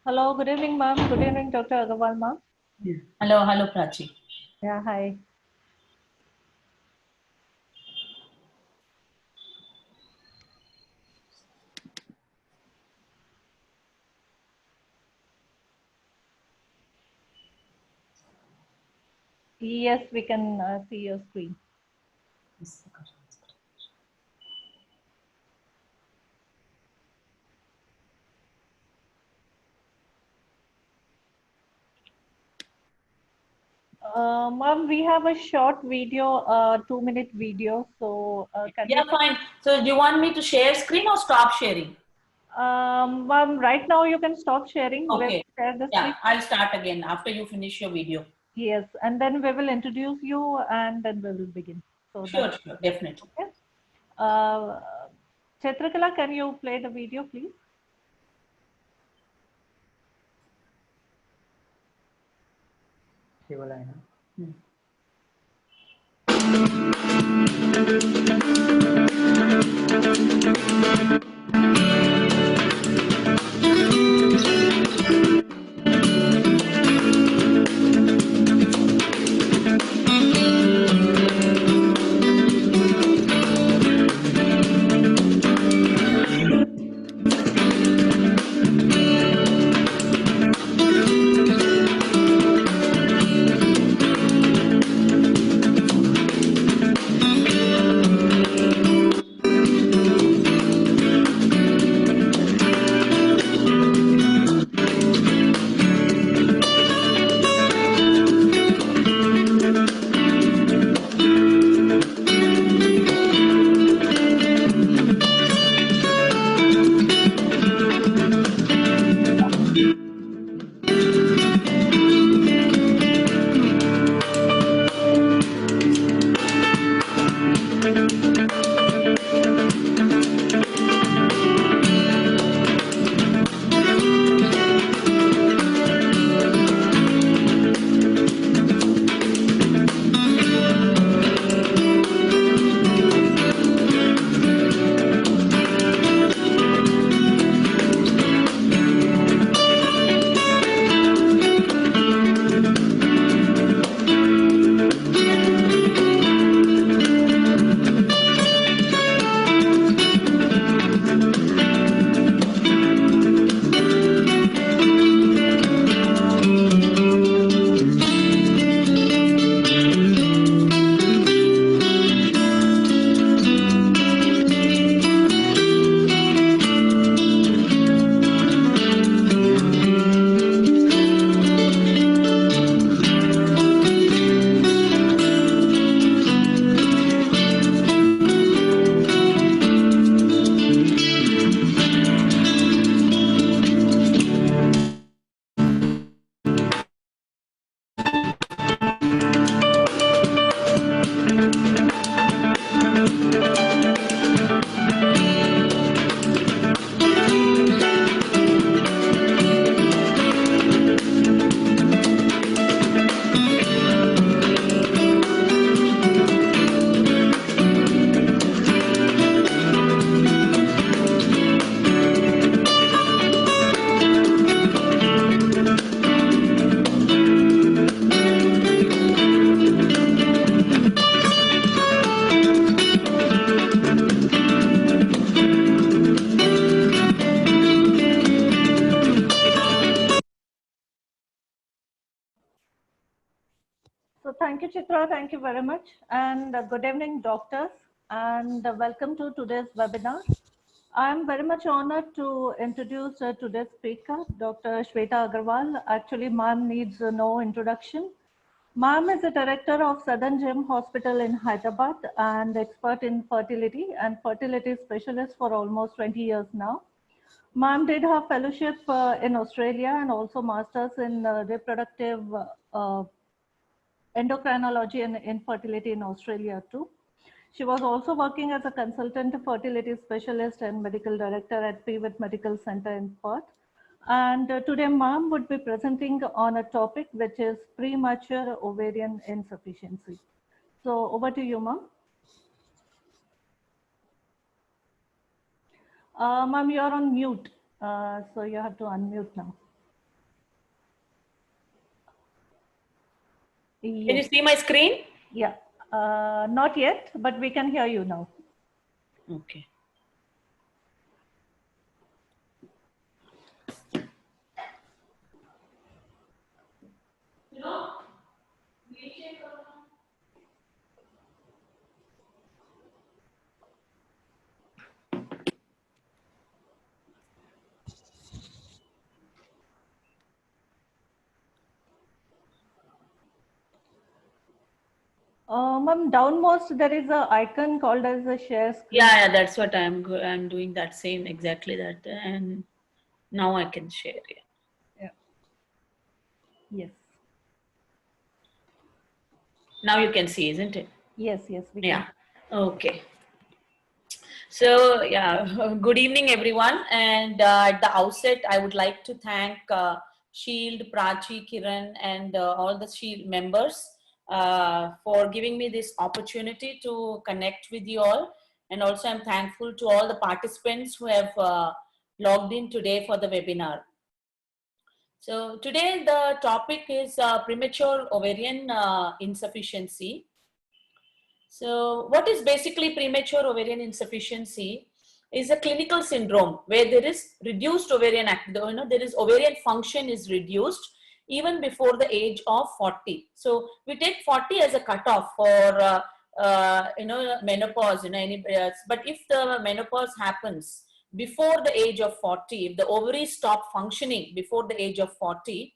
Hello, good evening, ma'am. Good evening, Dr. Agarwal, ma'am. Hello, Prachi. Yeah, hi. Yes, we can see your screen. Ma'am, we have a short video, 2-minute video. So, can Yeah, fine. So, do you want me to share screen or stop sharing? Ma'am, right now you can stop sharing. We'll Okay. share the Yeah, screen. I'll start again after you finish your video. Yes, and then we will introduce you, and then we will begin. So Sure, that's definitely. okay. Uh, Chitrakala, can you play the video, please? So thank you, Chitra. Thank you very much. And good evening, doctors, and welcome to today's webinar. I am very much honored to introduce today's speaker, Dr. Shweta Agarwal. Actually, ma'am needs no introduction. Ma'am is the director of Southern Gem Hospital in Hyderabad and expert in fertility and fertility specialist for almost 20 years now. Ma'am did her fellowship in Australia and also masters in reproductive endocrinology and infertility in Australia too. She was also working as a consultant fertility specialist and medical director at Pivot Medical Center in Perth. And today, ma'am would be presenting on a topic which is premature ovarian insufficiency. So over to you, ma'am. Ma'am, you're on mute. So you have to unmute now. Can you Yes. see my screen? Yeah. Not yet, but we can hear you now. Okay. Ma'am, downmost there is a icon called as a share screen. Yeah, that's what I'm doing that same exactly that, and now I can share it. Yeah. Yes. Now you can see, isn't it? Yes, yes, we can. Yeah. Okay. So yeah, good evening everyone. And at the outset, I would like to thank Shield, Prachi, Kiran, and all the Shield members for giving me this opportunity to connect with you all. And also, I'm thankful to all the participants who have logged in today for the webinar. So today the topic is premature ovarian insufficiency. So what is basically premature ovarian insufficiency is a clinical syndrome where there is reduced ovarian there is ovarian function is reduced even before the age of 40. So we take 40 as a cutoff for menopause, but if the menopause happens before the age of 40, if the ovaries stop functioning before the age of 40,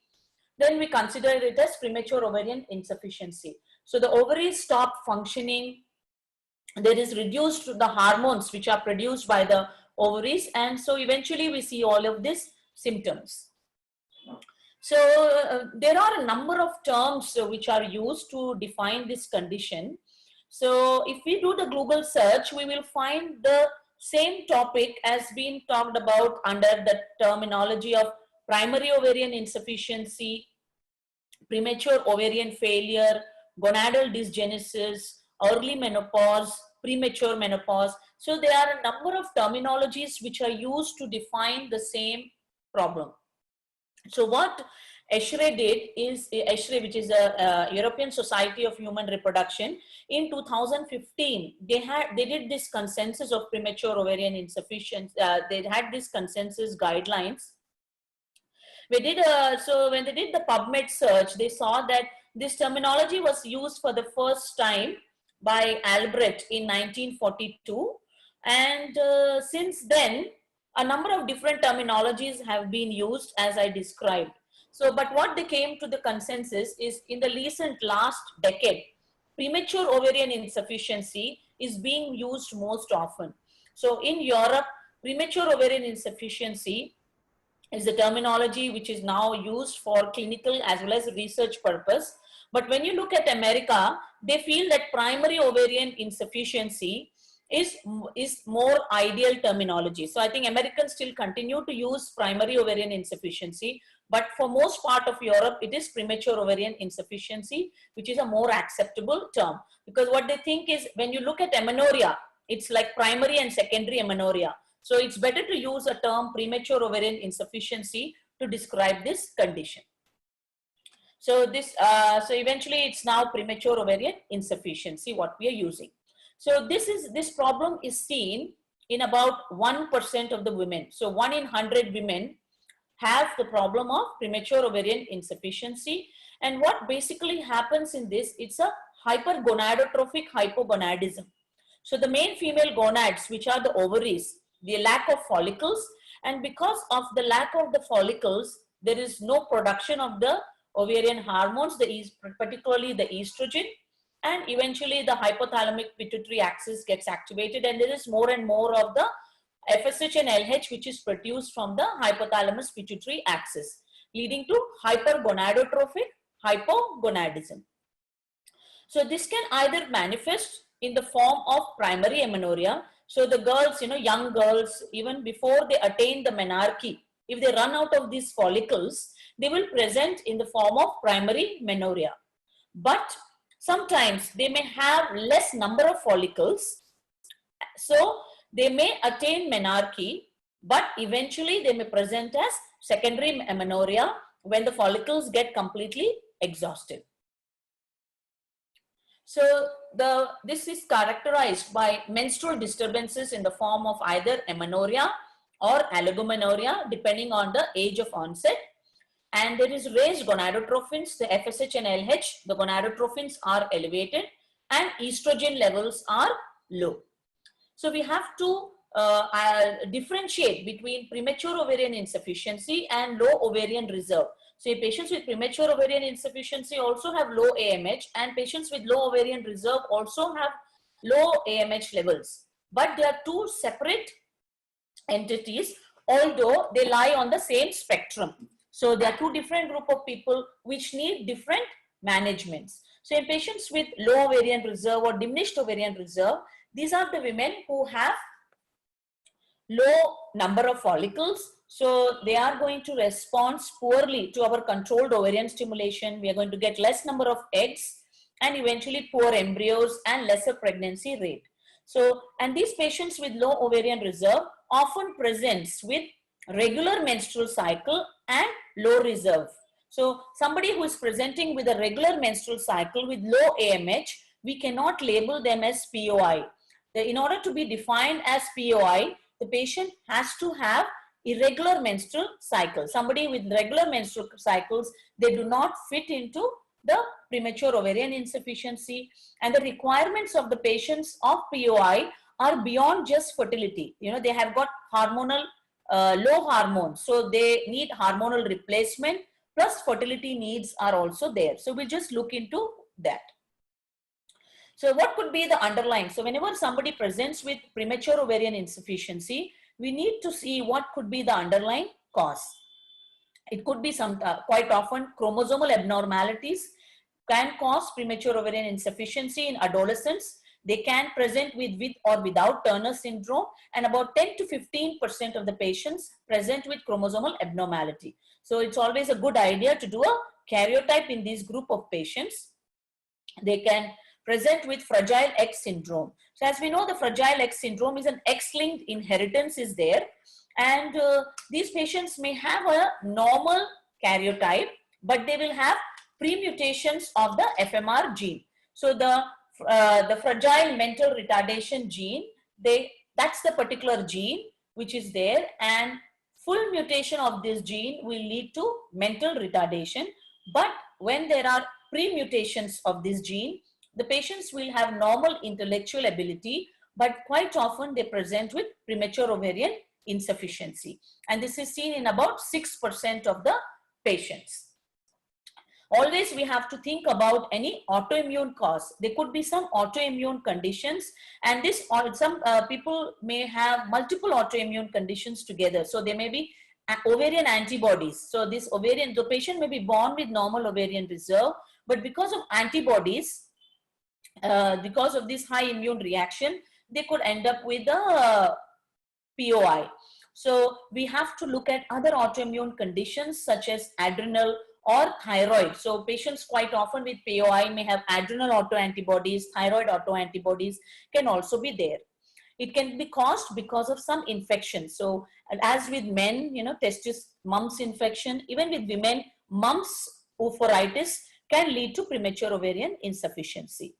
then we consider it as premature ovarian insufficiency. So the ovaries stop functioning, there is reduced the hormones which are produced by the ovaries, and so eventually we see all of these symptoms. So there are a number of terms which are used to define this condition. So if we do the Google search, we will find the same topic as being talked about under the terminology of primary ovarian insufficiency, premature ovarian failure, gonadal dysgenesis, early menopause, premature menopause. So there are a number of terminologies which are used to define the same problem. So what ESHRE did is, ESHRE, which is a European Society of Human Reproduction, in 2015, they did this consensus of premature ovarian insufficiency. They had this consensus guidelines. So when they did the PubMed search, they saw that this terminology was used for the first time by Albrecht in 1942, and since then a number of different terminologies have been used as I described. So but what they came to the consensus is, in the recent last decade, premature ovarian insufficiency is being used most often. So in Europe, premature ovarian insufficiency is the terminology which is now used for clinical as well as research purpose. But when you look at America, they feel that primary ovarian insufficiency is more ideal terminology. So I think Americans still continue to use primary ovarian insufficiency, but for most part of Europe, it is premature ovarian insufficiency, which is a more acceptable term. Because what they think is, when you look at amenorrhea, it's like primary and secondary amenorrhea. So it's better to use a term premature ovarian insufficiency to describe this condition. So so eventually it's now premature ovarian insufficiency what we are using. So this problem is seen in about 1% of the women. So 1 in 100 women have the problem of premature ovarian insufficiency. And what basically happens in this, it's a hypergonadotrophic hypogonadism. So the main female gonads, which are the ovaries, the lack of follicles, and because of the lack of the follicles, there is no production of the ovarian hormones, particularly the estrogen, and eventually the hypothalamic pituitary axis gets activated, and there is more and more of the FSH and LH which is produced from the hypothalamus pituitary axis, leading to hypergonadotrophic hypogonadism. So this can either manifest in the form of primary amenorrhea. So the girls, young girls, even before they attain the menarche, if they run out of these follicles, they will present in the form of primary menorrhea. But sometimes they may have less number of follicles, so they may attain menarche, but eventually they may present as secondary amenorrhea when the follicles get completely exhausted. So this is characterized by menstrual disturbances in the form of either amenorrhea or oligomenorrhea, depending on the age of onset. And there is raised gonadotrophins, the FSH and LH, the gonadotrophins are elevated and estrogen levels are low. So we have to differentiate between premature ovarian insufficiency and low ovarian reserve. So patients with premature ovarian insufficiency also have low AMH, and patients with low ovarian reserve also have low AMH levels. But they are two separate entities, although they lie on the same spectrum. So there are two different group of people which need different managements. So in patients with low ovarian reserve or diminished ovarian reserve, these are the women who have low number of follicles. So they are going to respond poorly to our controlled ovarian stimulation. We are going to get less number of eggs and eventually poor embryos and lesser pregnancy rate. So, and these patients with low ovarian reserve often presents with regular menstrual cycle and low reserve. So somebody who is presenting with a regular menstrual cycle with low AMH, we cannot label them as POI. In order to be defined as POI, the patient has to have irregular menstrual cycle. Somebody with regular menstrual cycles, they do not fit into the premature ovarian insufficiency, and the requirements of the patients of POI are beyond just fertility. You know, they have got hormonal, low hormones, so they need hormonal replacement, plus fertility needs are also there. So we'll just look into that. So what could be the underlying? So whenever somebody presents with premature ovarian insufficiency, we need to see what could be the underlying cause. It could be some, quite often chromosomal abnormalities can cause premature ovarian insufficiency in adolescents. They can present with or without Turner syndrome, and about 10 to 15% of the patients present with chromosomal abnormality. So it's always a good idea to do a karyotype in this group of patients. They can present with Fragile X syndrome. So as we know, the Fragile X syndrome is an X-linked inheritance is there, and these patients may have a normal karyotype, but they will have pre-mutations of the FMR gene. So the fragile mental retardation gene, that's the particular gene which is there, and full mutation of this gene will lead to mental retardation. But when there are pre-mutations of this gene, the patients will have normal intellectual ability, but quite often they present with premature ovarian insufficiency. And this is seen in about 6% of the patients. Always we have to think about any autoimmune cause. There could be some autoimmune conditions, and this, or some people may have multiple autoimmune conditions together. So there may be ovarian antibodies. So this ovarian, the patient may be born with normal ovarian reserve, but because of antibodies, because of this high immune reaction, they could end up with a POI. So we have to look at other autoimmune conditions such as adrenal or thyroid. So patients quite often with POI may have adrenal autoantibodies, thyroid autoantibodies can also be there. It can be caused because of some infection. So as with men, you know, testis, mumps infection, even with women, mumps oophorytis can lead to premature ovarian insufficiency.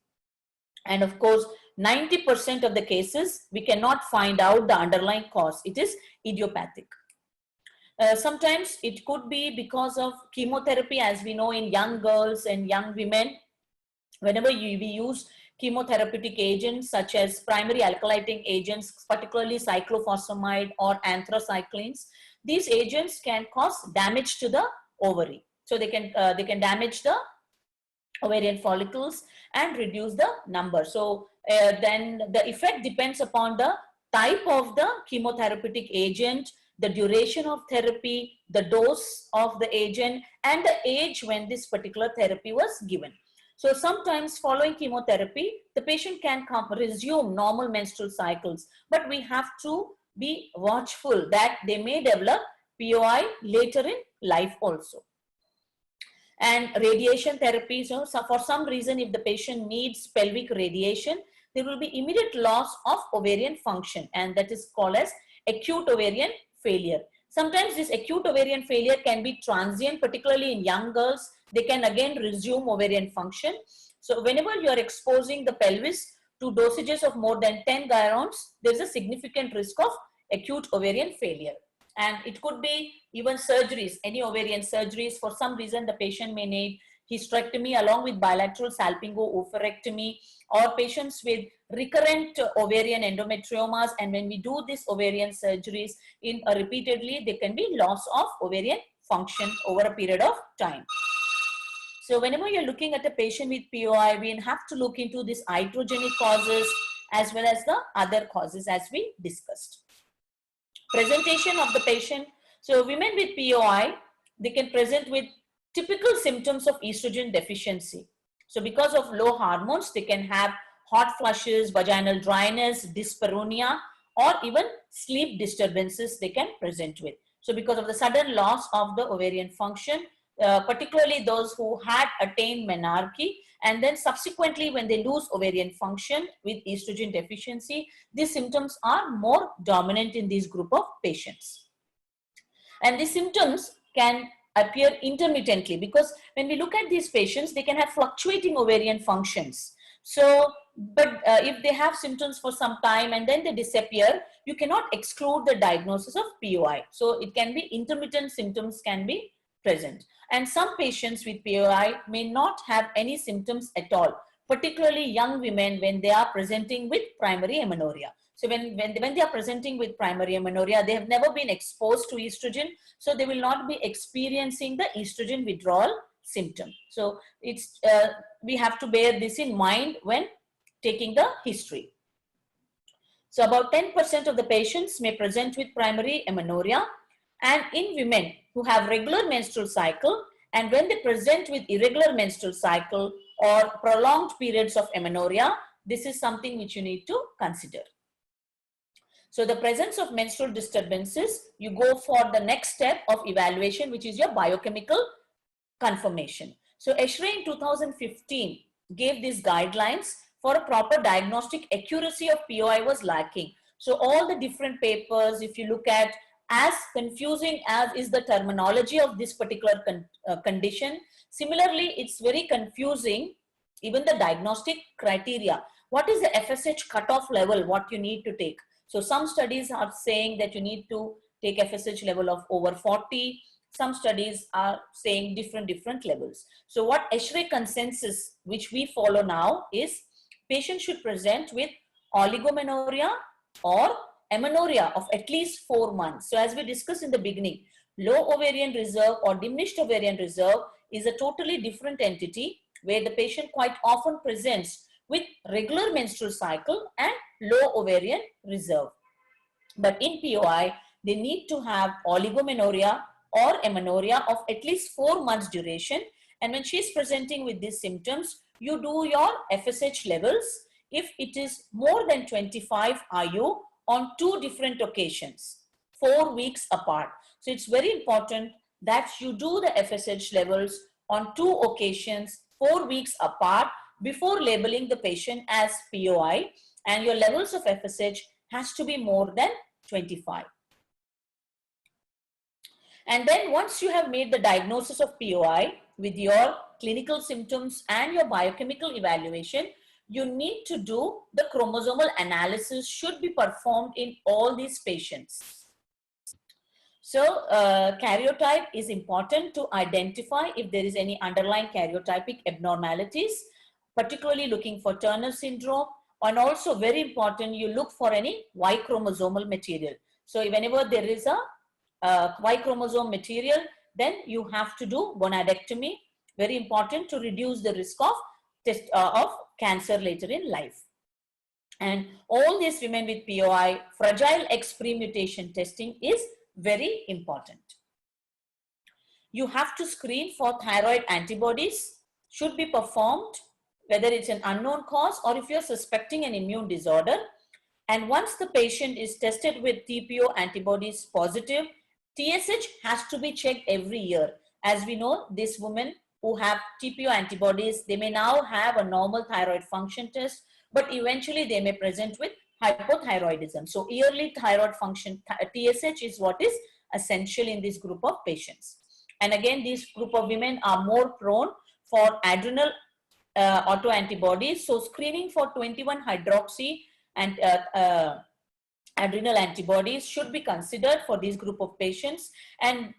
And of course, 90% of the cases, we cannot find out the underlying cause. It is idiopathic. Sometimes it could be because of chemotherapy, as we know in young girls and young women. Whenever we use chemotherapeutic agents such as primary alkylating agents, particularly cyclophosphamide or anthracyclines, these agents can cause damage to the ovary. So they can damage the ovarian follicles and reduce the number. So then the effect depends upon the type of the chemotherapeutic agent, the duration of therapy, the dose of the agent, and the age when this particular therapy was given. So sometimes following chemotherapy, the patient can resume normal menstrual cycles, but we have to be watchful that they may develop POI later in life also. And radiation therapy, so for some reason, if the patient needs pelvic radiation, there will be immediate loss of ovarian function, and that is called as acute ovarian failure. Sometimes this acute ovarian failure can be transient, particularly in young girls. They can again resume ovarian function. So whenever you are exposing the pelvis to dosages of more than 10 gyrons, there is a significant risk of acute ovarian failure. And it could be even surgeries, any ovarian surgeries. For some reason, the patient may need hysterectomy along with bilateral salpingo-oophorectomy, or patients with recurrent ovarian endometriomas. And when we do these ovarian surgeries repeatedly, there can be loss of ovarian function over a period of time. So whenever you're looking at a patient with POI, we have to look into these iatrogenic causes as well as the other causes as we discussed. Presentation of the patient. So women with POI, they can present with typical symptoms of estrogen deficiency. So because of low hormones, they can have hot flushes, vaginal dryness, dyspareunia, or even sleep disturbances they can present with. So because of the sudden loss of the ovarian function, particularly those who had attained menarche, and then subsequently when they lose ovarian function with estrogen deficiency, these symptoms are more dominant in this group of patients. And these symptoms can appear intermittently, because when we look at these patients, they can have fluctuating ovarian functions. So, but if they have symptoms for some time and then they disappear, you cannot exclude the diagnosis of POI. So it can be intermittent symptoms can be present. And some patients with POI may not have any symptoms at all, particularly young women when they are presenting with primary amenorrhea. So when they are presenting with primary amenorrhea, they have never been exposed to estrogen, so they will not be experiencing the estrogen withdrawal symptom. So it's we have to bear this in mind when taking the history. So about 10% of the patients may present with primary amenorrhea, and in women who have regular menstrual cycle, and when they present with irregular menstrual cycle or prolonged periods of amenorrhea, this is something which you need to consider. So the presence of menstrual disturbances, you go for the next step of evaluation, which is your biochemical confirmation. So ESHRE in 2015 gave these guidelines for a proper diagnostic accuracy of POI was lacking. So all the different papers, if you look at, as confusing as is the terminology of this particular condition, similarly, it's very confusing, even the diagnostic criteria. What is the FSH cutoff level, what you need to take? So some studies are saying that you need to take FSH level of over 40. Some studies are saying different levels. So what ESHRE consensus, which we follow now, is patients should present with oligomenorrhea or amenorrhea of at least 4 months. So as we discussed in the beginning, low ovarian reserve or diminished ovarian reserve is a totally different entity, where the patient quite often presents with regular menstrual cycle and low ovarian reserve. But in POI, they need to have oligomenorrhea or amenorrhea of at least 4 months duration. And when she is presenting with these symptoms, you do your FSH levels if it is more than 25 IU on 2 different occasions, 4 weeks apart. So it's very important that you do the FSH levels on 2 occasions, 4 weeks apart, before labeling the patient as POI, and your levels of FSH has to be more than 25. And then once you have made the diagnosis of POI with your clinical symptoms and your biochemical evaluation, you need to do the chromosomal analysis, should be performed in all these patients. So karyotype is important to identify if there is any underlying karyotypic abnormalities, particularly looking for Turner syndrome, and also very important, you look for any Y chromosomal material. So whenever there is a Y chromosome material, then you have to do gonadectomy, very important to reduce the risk of cancer later in life. And all these women with POI, fragile X premutation testing is very important. You have to screen for thyroid antibodies, should be performed, whether it's an unknown cause or if you're suspecting an immune disorder. And once the patient is tested with TPO antibodies positive, TSH has to be checked every year. As we know, these women who have TPO antibodies, they may now have a normal thyroid function test, but eventually they may present with hypothyroidism. So yearly thyroid function, TSH, is what is essential in this group of patients. And again, this group of women are more prone for adrenal autoantibodies. So screening for 21-hydroxy and adrenal antibodies should be considered for this group of patients. And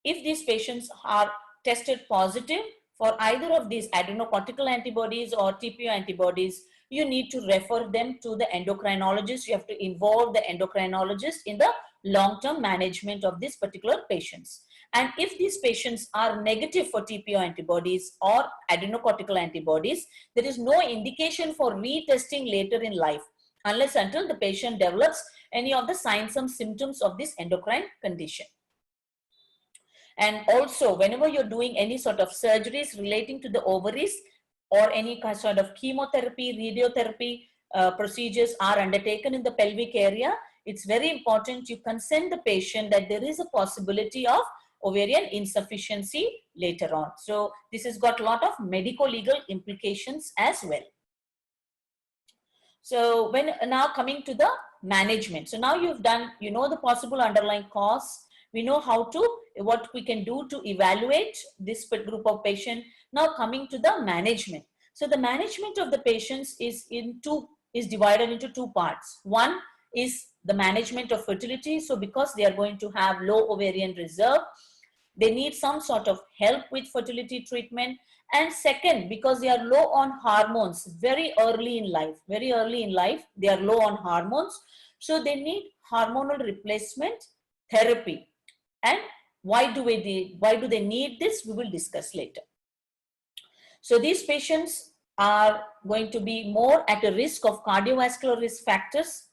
if these patients are tested positive for either of these adrenocortical antibodies or TPO antibodies, you need to refer them to the endocrinologist. You have to involve the endocrinologist in the long-term management of these particular patients. And if these patients are negative for TPO antibodies or adrenocortical antibodies, there is no indication for retesting later in life unless until the patient develops any of the signs and symptoms of this endocrine condition. And also, whenever you're doing any sort of surgeries relating to the ovaries or any sort of chemotherapy, radiotherapy procedures are undertaken in the pelvic area, it's very important you consent the patient that there is a possibility of ovarian insufficiency later on. So this has got a lot of medico-legal implications as well. So now coming to the management. So now you've done, you know, the possible underlying cause. We know what we can do to evaluate this group of patients. Now coming to the management. So the management of the patients is divided into two parts. One is the management of fertility. So because they are going to have low ovarian reserve, they need some sort of help with fertility treatment. And second, because they are low on hormones very early in life, they are low on hormones. So they need hormonal replacement therapy. And why do they need this? We will discuss later. So these patients are going to be more at a risk of cardiovascular risk factors.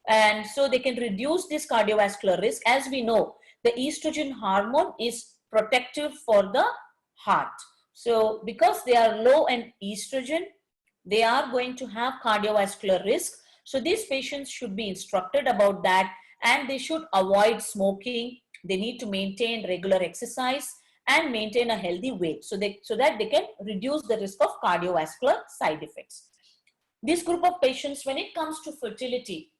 And so they can reduce this cardiovascular risk. As we know, the estrogen hormone is protective for the heart. So because they are low in estrogen, they are going to have cardiovascular risk. So these patients should be instructed about that, and they should avoid smoking. They need to maintain regular exercise and maintain a healthy weight so that they can reduce the risk of cardiovascular side effects. This group of patients, when it comes to fertility,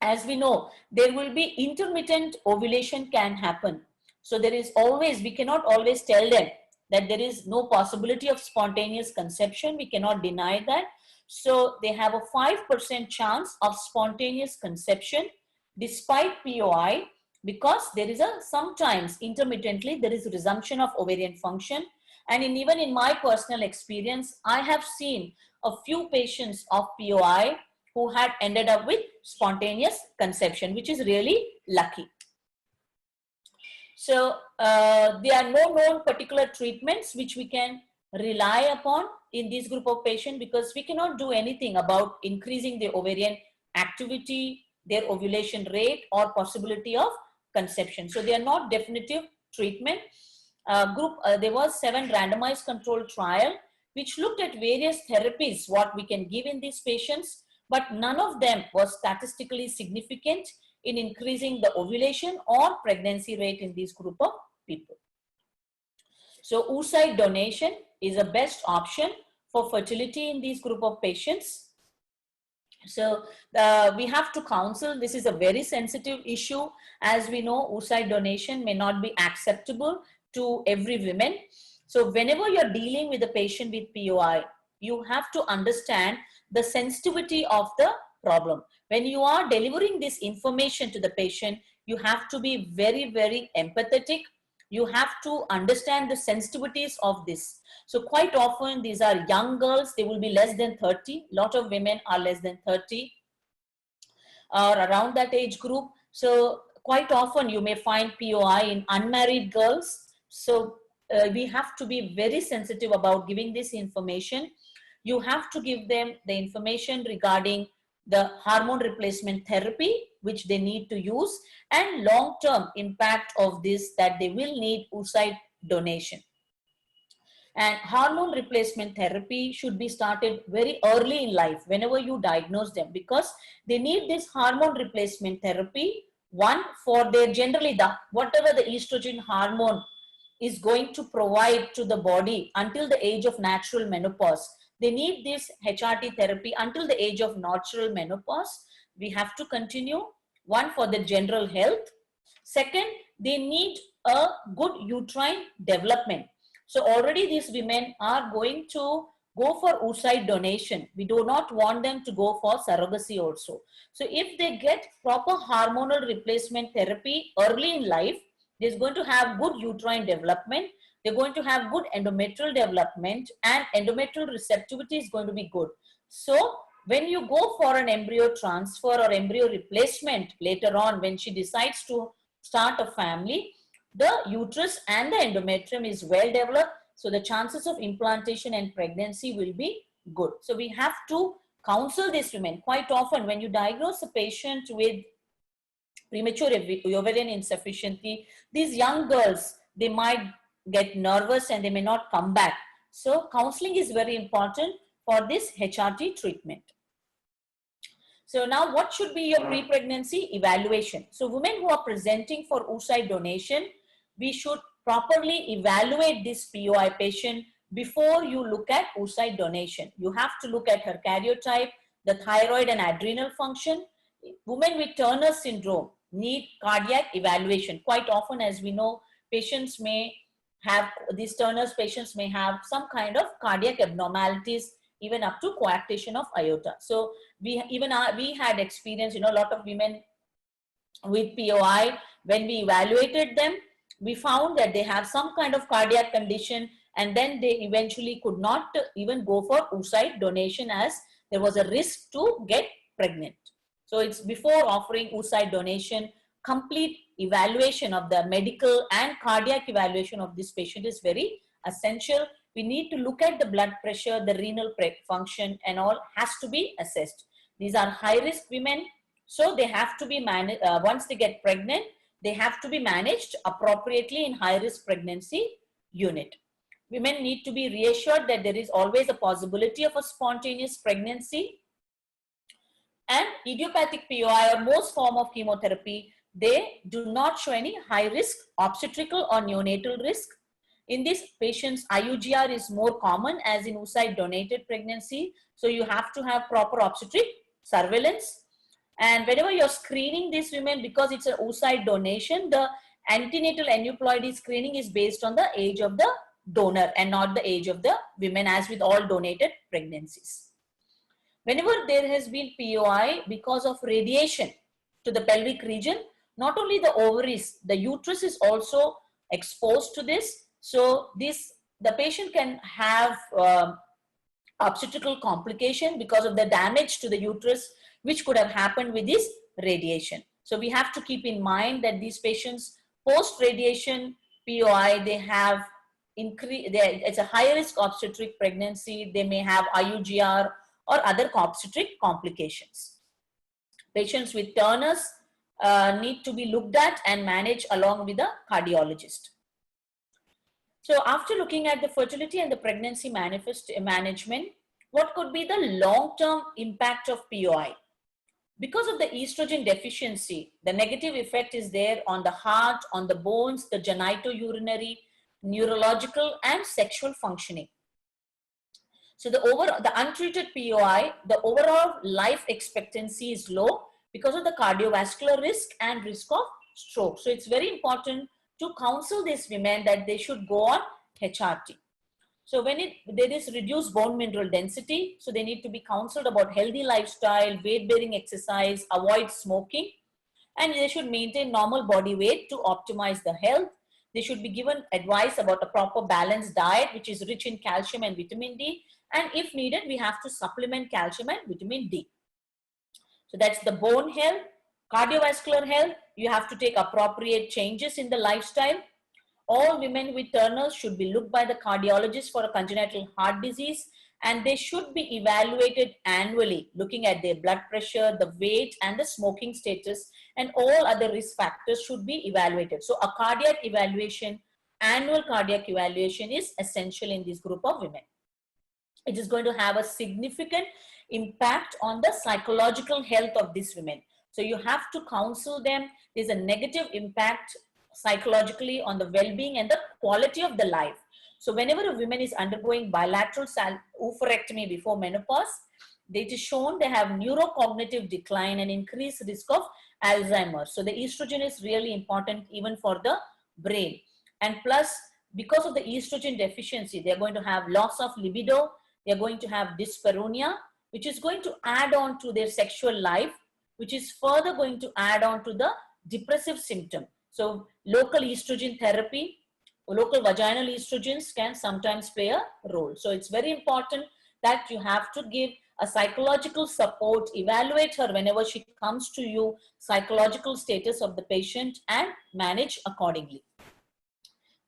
as we know, there will be intermittent ovulation can happen. So there is always, we cannot always tell them that there is no possibility of spontaneous conception. We cannot deny that. So they have a 5% chance of spontaneous conception despite POI, because there is sometimes intermittently there is a resumption of ovarian function. And even in my personal experience, I have seen a few patients of POI who had ended up with spontaneous conception, which is really lucky. So there are no known particular treatments which we can rely upon in this group of patients, because we cannot do anything about increasing the ovarian activity, their ovulation rate, or possibility of conception. So they are not definitive treatment. There was 7 randomized controlled trial which looked at various therapies what we can give in these patients, but none of them was statistically significant in increasing the ovulation or pregnancy rate in this group of people. So oocyte donation is the best option for fertility in this group of patients. So we have to counsel. This is a very sensitive issue. As we know, oocyte donation may not be acceptable to every woman. So whenever you're dealing with a patient with POI, you have to understand the sensitivity of the problem. When you are delivering this information to the patient, you have to be very, very empathetic. You have to understand the sensitivities of this. So quite often these are young girls, they will be less than 30. A lot of women are less than 30 or around that age group. So quite often you may find POI in unmarried girls. So we have to be very sensitive about giving this information. You have to give them the information regarding the hormone replacement therapy which they need to use, and long-term impact of this, that they will need oocyte donation. And hormone replacement therapy should be started very early in life whenever you diagnose them, because they need this hormone replacement therapy, one, for their generally whatever the estrogen hormone is going to provide to the body until the age of natural menopause. They need this HRT therapy until the age of natural menopause. We have to continue, one, for the general health. Second, they need a good uterine development. So already these women are going to go for oocyte donation. We do not want them to go for surrogacy also. So if they get proper hormonal replacement therapy early in life, they're going to have good uterine development, they're going to have good endometrial development, and endometrial receptivity is going to be good. So when you go for an embryo transfer or embryo replacement later on, when she decides to start a family, the uterus and the endometrium is well developed, so the chances of implantation and pregnancy will be good. So we have to counsel these women. Quite often when you diagnose a patient with premature ovarian insufficiency, these young girls, they might get nervous and they may not come back. So counseling is very important for this HRT treatment. So now what should be your pre-pregnancy evaluation? So women who are presenting for oocyte donation, we should properly evaluate this POI patient before you look at oocyte donation. You have to look at her karyotype, the thyroid and adrenal function. Women with Turner syndrome need cardiac evaluation. Quite often, as we know, patients may have, these Turner's patients may have some kind of cardiac abnormalities, even up to coarctation of aorta. So we had experience, a lot of women with POI, when we evaluated them, we found that they have some kind of cardiac condition, and then they eventually could not even go for oocyte donation as there was a risk to get pregnant. So it's before offering oocyte donation, complete evaluation of the medical and cardiac evaluation of this patient is very essential. We need to look at the blood pressure, the renal function, and all has to be assessed. These are high risk women, so they have to be managed. Once they get pregnant, they have to be managed appropriately in high risk pregnancy unit. Women need to be reassured that there is always a possibility of a spontaneous pregnancy. And idiopathic POI, or most form of chemotherapy, they do not show any high risk obstetrical or neonatal risk. In these patients, IUGR is more common as in oocyte donated pregnancy. So you have to have proper obstetric surveillance. And whenever you're screening these women, because it's an oocyte donation, the antenatal aneuploidy screening is based on the age of the donor and not the age of the women, as with all donated pregnancies. Whenever there has been POI because of radiation to the pelvic region, not only the ovaries, the uterus is also exposed to this. So the patient can have obstetrical complication because of the damage to the uterus, which could have happened with this radiation. So we have to keep in mind that these patients post-radiation POI, they have it's a high risk obstetric pregnancy. They may have IUGR or other obstetric complications. Patients with Turner's need to be looked at and managed along with a cardiologist. So after looking at the fertility and the pregnancy management, what could be the long-term impact of POI? Because of the estrogen deficiency, the negative effect is there on the heart, on the bones, the genitourinary, neurological, and sexual functioning. So the untreated POI, the overall life expectancy is low because of the cardiovascular risk and risk of stroke. So it's very important to counsel these women that they should go on HRT. So when there is reduced bone mineral density, so they need to be counseled about healthy lifestyle, weight-bearing exercise, avoid smoking, and they should maintain normal body weight to optimize the health. They should be given advice about a proper balanced diet, which is rich in calcium and vitamin D. And if needed, we have to supplement calcium and vitamin D. So that's the bone health. Cardiovascular health, you have to take appropriate changes in the lifestyle. All women with Turner's should be looked by the cardiologist for a congenital heart disease, and they should be evaluated annually, looking at their blood pressure, the weight, and the smoking status, and all other risk factors should be evaluated. So a cardiac evaluation, annual cardiac evaluation is essential in this group of women. It is going to have a significant impact on the psychological health of these women. So you have to counsel them. There's a negative impact psychologically on the well-being and the quality of the life. So whenever a woman is undergoing bilateral oophorectomy before menopause, it is shown they have neurocognitive decline and increased risk of Alzheimer's. So the estrogen is really important even for the brain. And plus, because of the estrogen deficiency, they're going to have loss of libido, They're going to have dyspareunia, which is going to add on to their sexual life, which is further going to add on to the depressive symptom. So local estrogen therapy, local vaginal estrogens can sometimes play a role. So it's very important that you have to give a psychological support, evaluate her whenever she comes to you, psychological status of the patient, and manage accordingly.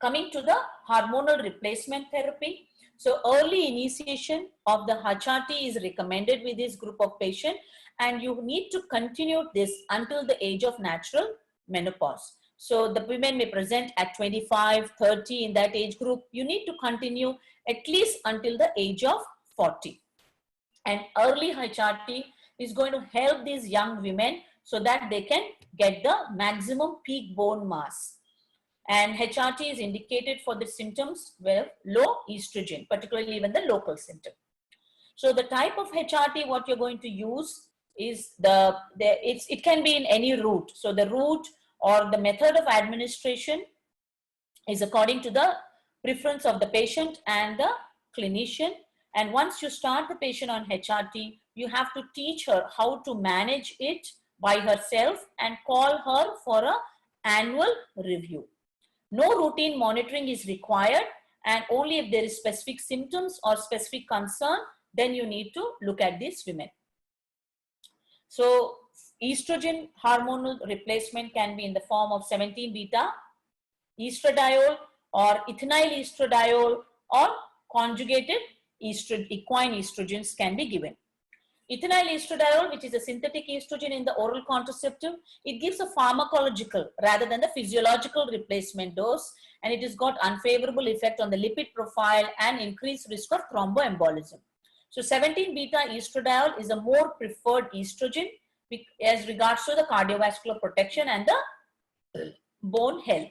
Coming to the hormonal replacement therapy. So early initiation of the HRT is recommended with this group of patients, and you need to continue this until the age of natural menopause. So the women may present at 25, 30 in that age group. You need to continue at least until the age of 40. And early HRT is going to help these young women so that they can get the maximum peak bone mass. And HRT is indicated for the symptoms where low estrogen, particularly even the local symptom. So the type of HRT what you're going to use is it can be in any route. So the route or the method of administration is according to the preference of the patient and the clinician. And once you start the patient on HRT, you have to teach her how to manage it by herself and call her for an annual review. No routine monitoring is required, and only if there is specific symptoms or specific concern, then you need to look at these women. So estrogen hormonal replacement can be in the form of 17-beta, estradiol or ethinyl estradiol, or conjugated equine estrogens can be given. Ethinyl estradiol, which is a synthetic estrogen in the oral contraceptive, it gives a pharmacological rather than the physiological replacement dose, and it has got unfavorable effect on the lipid profile and increased risk of thromboembolism. So 17-beta estradiol is a more preferred estrogen as regards to the cardiovascular protection and the bone health.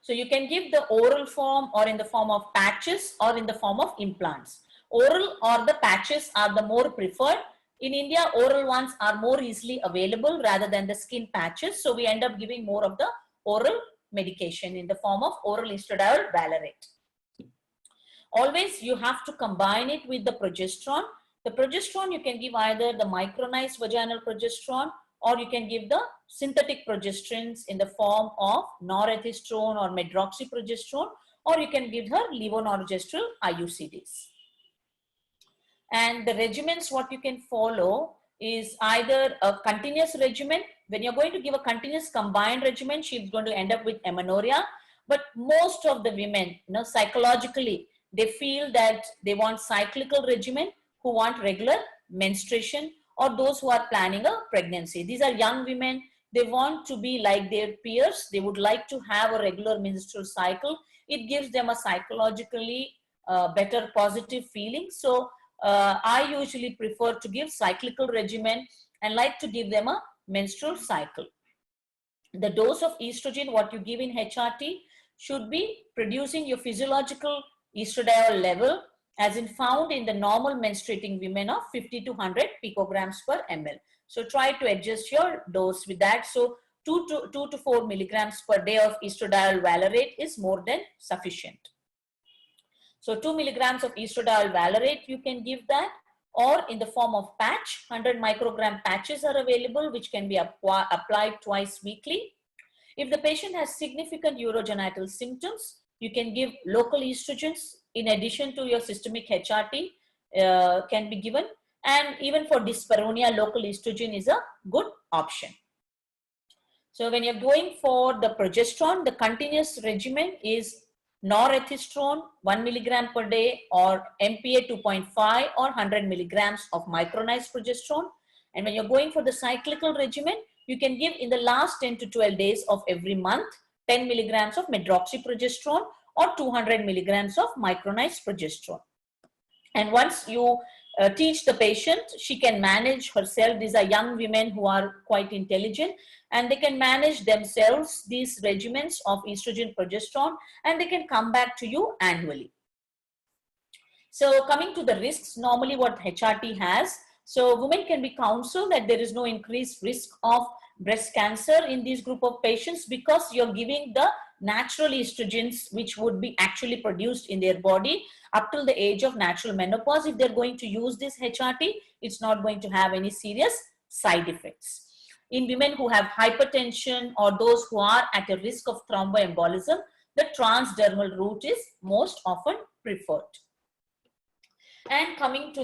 So you can give the oral form or in the form of patches or in the form of implants. Oral or the patches are the more preferred. In India, oral ones are more easily available rather than the skin patches. So we end up giving more of the oral medication in the form of oral estradiol valerate. Always you have to combine it with the progesterone. The progesterone you can give either the micronized vaginal progesterone, or you can give the synthetic progesterones in the form of norethistone or medroxyprogesterone, or you can give her levonorgestrel IUCDs. And the regimens what you can follow is either a continuous regimen. When you're going to give a continuous combined regimen, she's going to end up with amenorrhea. But most of the women, psychologically, they feel that they want cyclical regimen, who want regular menstruation, or those who are planning a pregnancy. These are young women. They want to be like their peers. They would like to have a regular menstrual cycle. It gives them a psychologically better positive feeling. So I usually prefer to give cyclical regimen and like to give them a menstrual cycle. The dose of estrogen what you give in HRT should be producing your physiological estradiol level as in found in the normal menstruating women of 50 to 100 picograms per ml. So try to adjust your dose with that. So 2 to 4 milligrams per day of estradiol valerate is more than sufficient. So 2 milligrams of estradiol valerate you can give that, or in the form of patch. 100 microgram patches are available which can be applied twice weekly. If the patient has significant urogenital symptoms, you can give local estrogens in addition to your systemic HRT can be given, and even for dyspareunia, local estrogen is a good option. So when you're going for the progesterone, the continuous regimen is norethistone 1 milligram per day, or MPA 2.5, or 100 milligrams of micronized progesterone. And when you're going for the cyclical regimen, you can give in the last 10 to 12 days of every month 10 milligrams of medroxyprogesterone or 200 milligrams of micronized progesterone. And once you teach the patient, she can manage herself. These are young women who are quite intelligent, and they can manage themselves these regimens of estrogen progesterone, and they can come back to you annually. So coming to the risks, normally what HRT has, so women can be counseled that there is no increased risk of breast cancer in this group of patients because you're giving the natural estrogens which would be actually produced in their body up till the age of natural menopause. If they're going to use this HRT, it's not going to have any serious side effects. In women who have hypertension or those who are at a risk of thromboembolism, the transdermal route is most often preferred. And coming to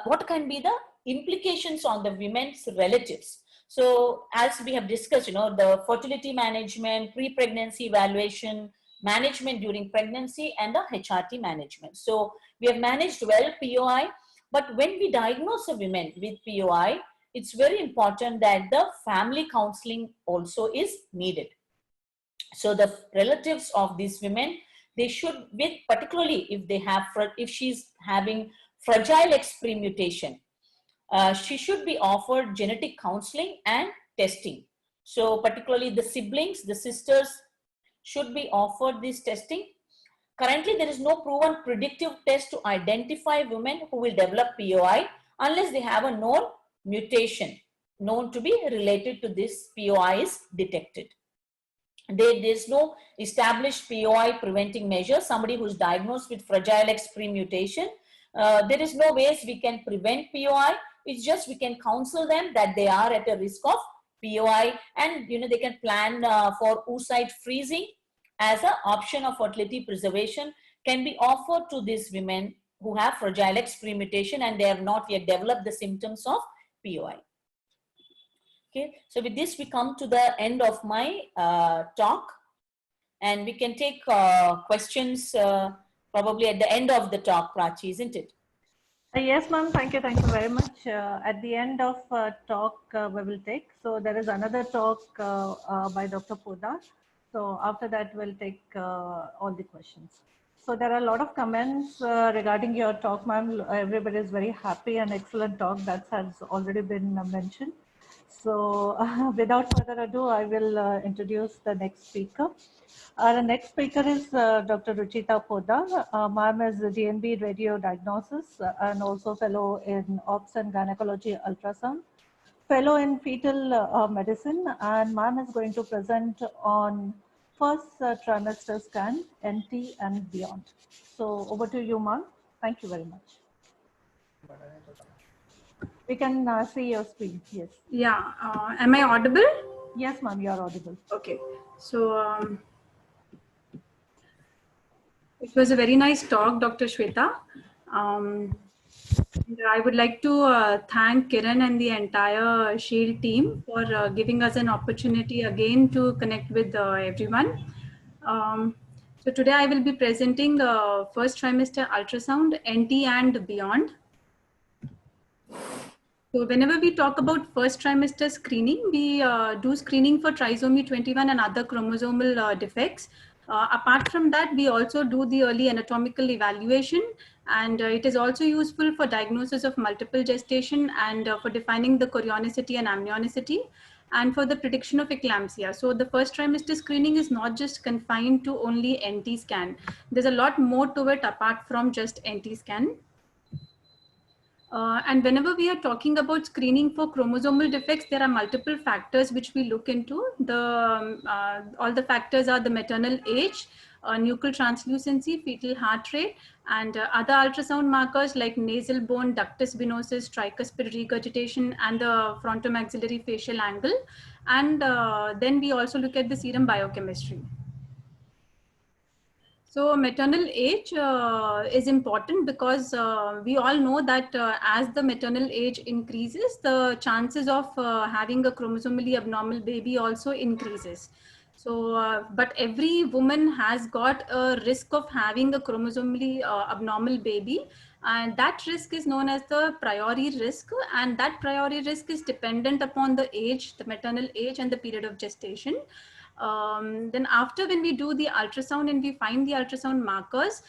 what can be the implications on the women's relatives? So as we have discussed, the fertility management, pre-pregnancy evaluation, management during pregnancy, and the HRT management. So we have managed well POI, but when we diagnose a woman with POI, it's very important that the family counseling also is needed. So the relatives of these women, they should, particularly if she's having fragile X mutation, she should be offered genetic counseling and testing. So particularly the siblings, the sisters should be offered this testing. Currently, there is no proven predictive test to identify women who will develop POI unless they have a known mutation known to be related to this POI is detected. There's no established POI preventing measure. Somebody who's diagnosed with fragile X mutation, there is no ways we can prevent POI. It's just we can counsel them that they are at a risk of POI, and they can plan for oocyte freezing as an option of fertility preservation can be offered to these women who have fragile X mutation and they have not yet developed the symptoms of POI. Okay, so with this we come to the end of my talk, and we can take questions probably at the end of the talk, Prachi, isn't it? Yes, ma'am. Thank you very much. At the end of talk, we will take. So there is another talk by Dr. Poddar. So after that, we'll take all the questions. So there are a lot of comments regarding your talk, ma'am. Everybody is very happy and excellent talk. That has already been mentioned. So without further ado, I will introduce the next speaker. Our next speaker is Dr. Ruchita Poddar. Ma'am is a DNB radio diagnosis and also fellow in Obs and Gynecology Ultrasound, fellow in fetal medicine, and ma'am is going to present on first trimester scan, NT and beyond. So over to you, ma'am. Thank you very much. We can see your screen, yes. Yeah, am I audible? Yes, ma'am, you are audible. Okay, so it was a very nice talk, Dr. Shweta. I would like to thank Kiran and the entire SHIELD team for giving us an opportunity again to connect with everyone. So today I will be presenting first trimester ultrasound, NT and beyond. So whenever we talk about first trimester screening, we do screening for trisomy 21 and other chromosomal defects. Apart from that, we also do the early anatomical evaluation, and it is also useful for diagnosis of multiple gestation and for defining the chorionicity and amnionicity, and for the prediction of eclampsia. So the first trimester screening is not just confined to only NT scan. There's a lot more to it apart from just NT scan. And whenever we are talking about screening for chromosomal defects, there are multiple factors which we look into. All the factors are the maternal age, nuchal translucency, fetal heart rate, and other ultrasound markers like nasal bone, ductus venosus, tricuspid regurgitation, and the frontomaxillary facial angle. And then we also look at the serum biochemistry. So maternal age is important because we all know that as the maternal age increases, the chances of having a chromosomally abnormal baby also increases. So, but every woman has got a risk of having a chromosomally abnormal baby, and that risk is known as the priori risk, and that priori risk is dependent upon the age, the maternal age, and the period of gestation. Then after, when we do the ultrasound and we find the ultrasound markers,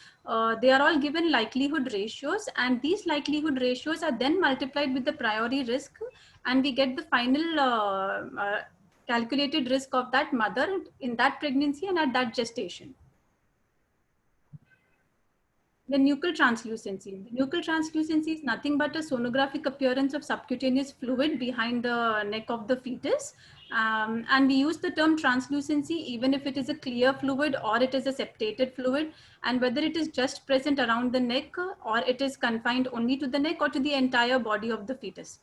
they are all given likelihood ratios, and these likelihood ratios are then multiplied with the priori risk, and we get the final calculated risk of that mother in that pregnancy and at that gestation. The nuchal translucency. The nuchal translucency is nothing but a sonographic appearance of subcutaneous fluid behind the neck of the fetus. And we use the term translucency even if it is a clear fluid or it is a septated fluid, and whether it is just present around the neck or it is confined only to the neck or to the entire body of the fetus.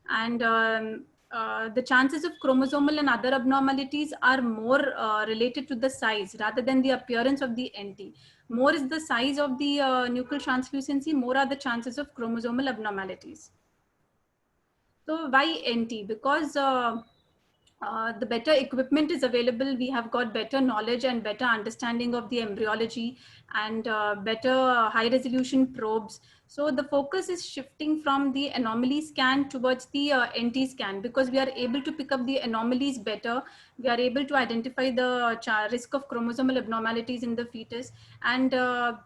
And the chances of chromosomal and other abnormalities are more related to the size rather than the appearance of the NT. More is the size of the nuchal translucency, more are the chances of chromosomal abnormalities. So why NT? Because the better equipment is available. We have got better knowledge and better understanding of the embryology, and better high resolution probes. So the focus is shifting from the anomaly scan towards the NT scan, because we are able to pick up the anomalies better. We are able to identify the risk of chromosomal abnormalities in the fetus. And the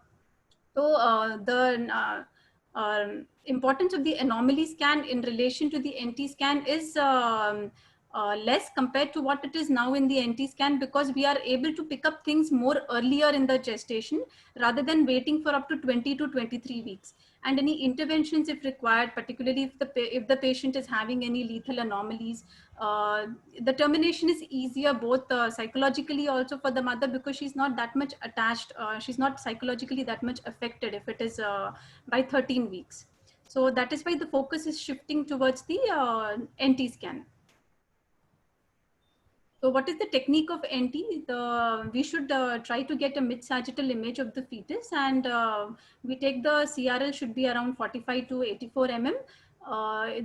importance of the anomaly scan in relation to the NT scan is less compared to what it is now in the NT scan, because we are able to pick up things more earlier in the gestation rather than waiting for up to 20 to 23 weeks. And any interventions if required, particularly if the patient is having any lethal anomalies, the termination is easier, both psychologically also for the mother, because she's not that much attached, she's not psychologically that much affected if it is by 13 weeks. So that is why the focus is shifting towards the NT scan. So what is the technique of NT? We should try to get a mid-sagittal image of the fetus, and we take the CRL should be around 45 to 84 mm.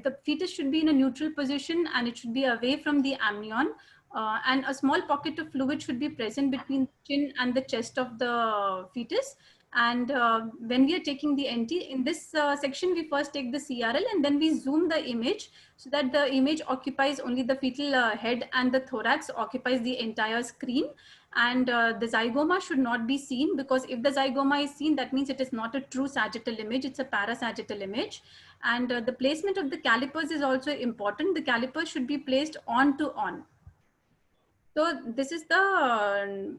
The fetus should be in a neutral position and it should be away from the amnion. And a small pocket of fluid should be present between the chin and the chest of the fetus. And when we are taking the NT, in this section, we first take the CRL and then we zoom the image so that the image occupies only the fetal head, and the thorax occupies the entire screen. And the zygoma should not be seen, because if the zygoma is seen, that means it is not a true sagittal image, it's a parasagittal image. And the placement of the calipers is also important. The calipers should be placed on to on. So this is the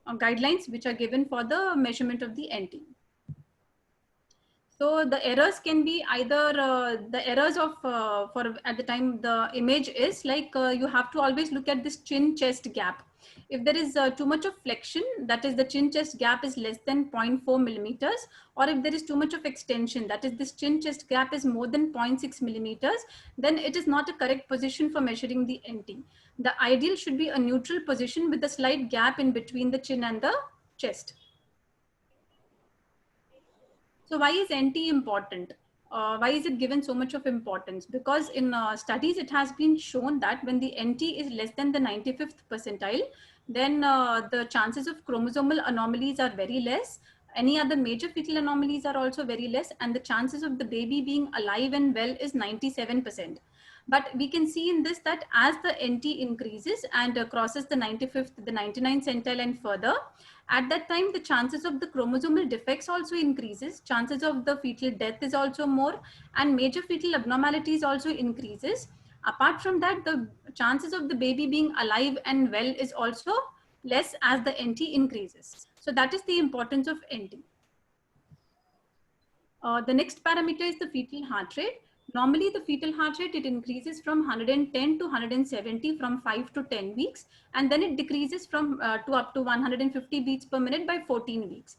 guidelines which are given for the measurement of the NT. So the errors can be either the errors of for at the time the image is like you have to always look at this chin chest gap. If there is too much of flexion, that is the chin chest gap is less than 0.4 millimeters, or if there is too much of extension, that is this chin chest gap is more than 0.6 millimeters, then it is not a correct position for measuring the NT. The ideal should be a neutral position with a slight gap in between the chin and the chest. So why is NT important? Why is it given so much of importance? Because in studies, it has been shown that when the NT is less than the 95th percentile, then the chances of chromosomal anomalies are very less. Any other major fetal anomalies are also very less, and the chances of the baby being alive and well is 97%. But we can see in this that as the NT increases and crosses the 95th, the 99th centile and further, at that time, the chances of the chromosomal defects also increases, chances of the fetal death is also more, and major fetal abnormalities also increases. Apart from that, the chances of the baby being alive and well is also less as the NT increases. So that is the importance of NT. The next parameter is the fetal heart rate. Normally, the fetal heart rate, it increases from 110 to 170 from 5 to 10 weeks, and then it decreases from to up to 150 beats per minute by 14 weeks.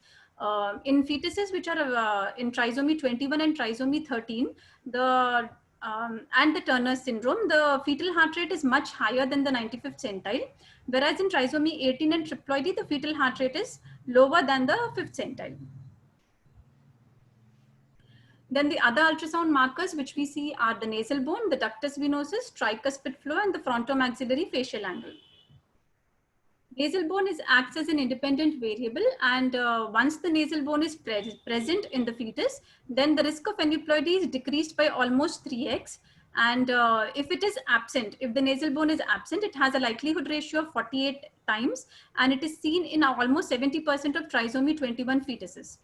In fetuses which are in trisomy 21 and trisomy 13, and the Turner syndrome, the fetal heart rate is much higher than the 95th centile, whereas in trisomy 18 and triploidy, the fetal heart rate is lower than the 5th centile. Then the other ultrasound markers which we see are the nasal bone, the ductus venosus, tricuspid flow, and the frontomaxillary facial angle. Nasal bone acts as an independent variable, and once the nasal bone is present in the fetus, then the risk of aneuploidy is decreased by almost 3x. And if it is absent, if the nasal bone is absent, it has a likelihood ratio of 48 times, and it is seen in almost 70% of trisomy 21 fetuses.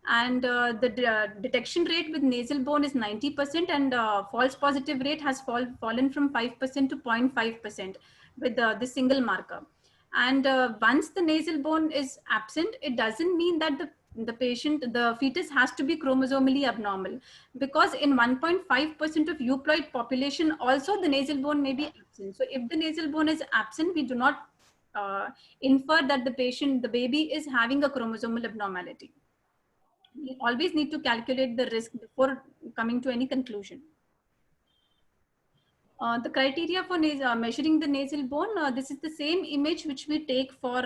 And the detection rate with nasal bone is 90%, and false positive rate has fallen from 5% to 0.5% with the single marker. And once the nasal bone is absent, it doesn't mean that the the fetus has to be chromosomally abnormal, because in 1.5% of euploid population also the nasal bone may be absent. So if the nasal bone is absent, we do not infer that the baby is having a chromosomal abnormality. We always need to calculate the risk before coming to any conclusion. The criteria for measuring the nasal bone, this is the same image which we take for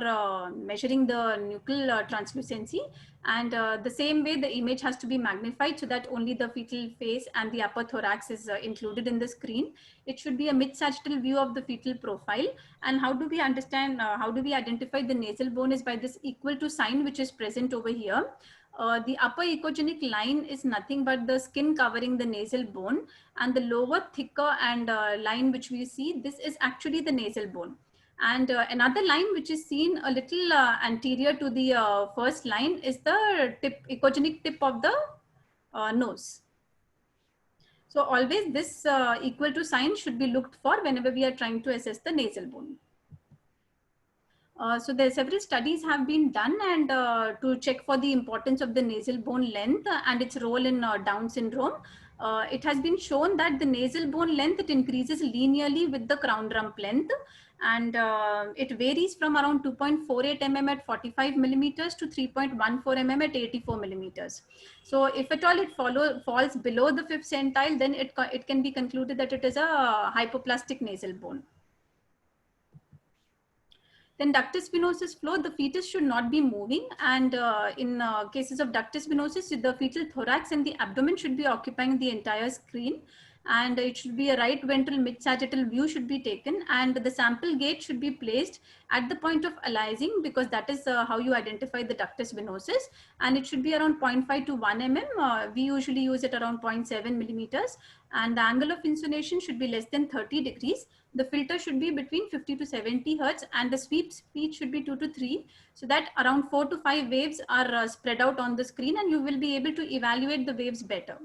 measuring the nuchal translucency, and the same way the image has to be magnified so that only the fetal face and the upper thorax is included in the screen. It should be a mid-sagittal view of the fetal profile. And how do we understand, how do we identify the nasal bone is by this equal to sign which is present over here. The upper echogenic line is nothing but the skin covering the nasal bone, and the lower thicker and line which we see, this is actually the nasal bone. And another line which is seen a little anterior to the first line is the echogenic tip of the nose. So always this equal to sign should be looked for whenever we are trying to assess the nasal bone. So there are several studies have been done, and to check for the importance of the nasal bone length and its role in Down syndrome. It has been shown that the nasal bone length, it increases linearly with the crown rump length, and it varies from around 2.48 mm at 45 millimeters to 3.14 mm at 84 millimeters. So if at all it falls below the 5th centile, then it can be concluded that it is a hypoplastic nasal bone. Then ductus venosus flow, the fetus should not be moving, and in cases of ductus venosus, the fetal thorax and the abdomen should be occupying the entire screen, and it should be a right ventral mid-sagittal view should be taken, and the sample gauge should be placed at the point of aliasing, because that is how you identify the ductus venosus, and it should be around 0.5 to 1 mm. We usually use it around 0.7 millimeters, and the angle of insonation should be less than 30 degrees. The filter should be between 50 to 70 hertz, and the sweep speed should be 2 to 3, so that around 4 to 5 waves are spread out on the screen, and you will be able to evaluate the waves better.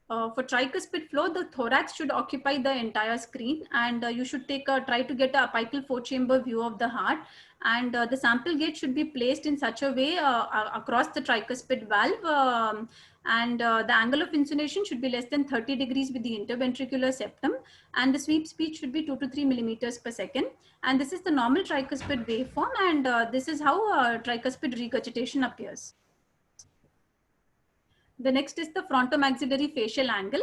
For tricuspid flow, the thorax should occupy the entire screen, and you should try to get a apical four-chamber view of the heart, and the sample gauge should be placed in such a way across the tricuspid valve, and the angle of insonation should be less than 30 degrees with the interventricular septum, and the sweep speed should be 2 to 3 millimeters per second. And this is the normal tricuspid waveform, and this is how tricuspid regurgitation appears. The next is the frontomaxillary facial angle.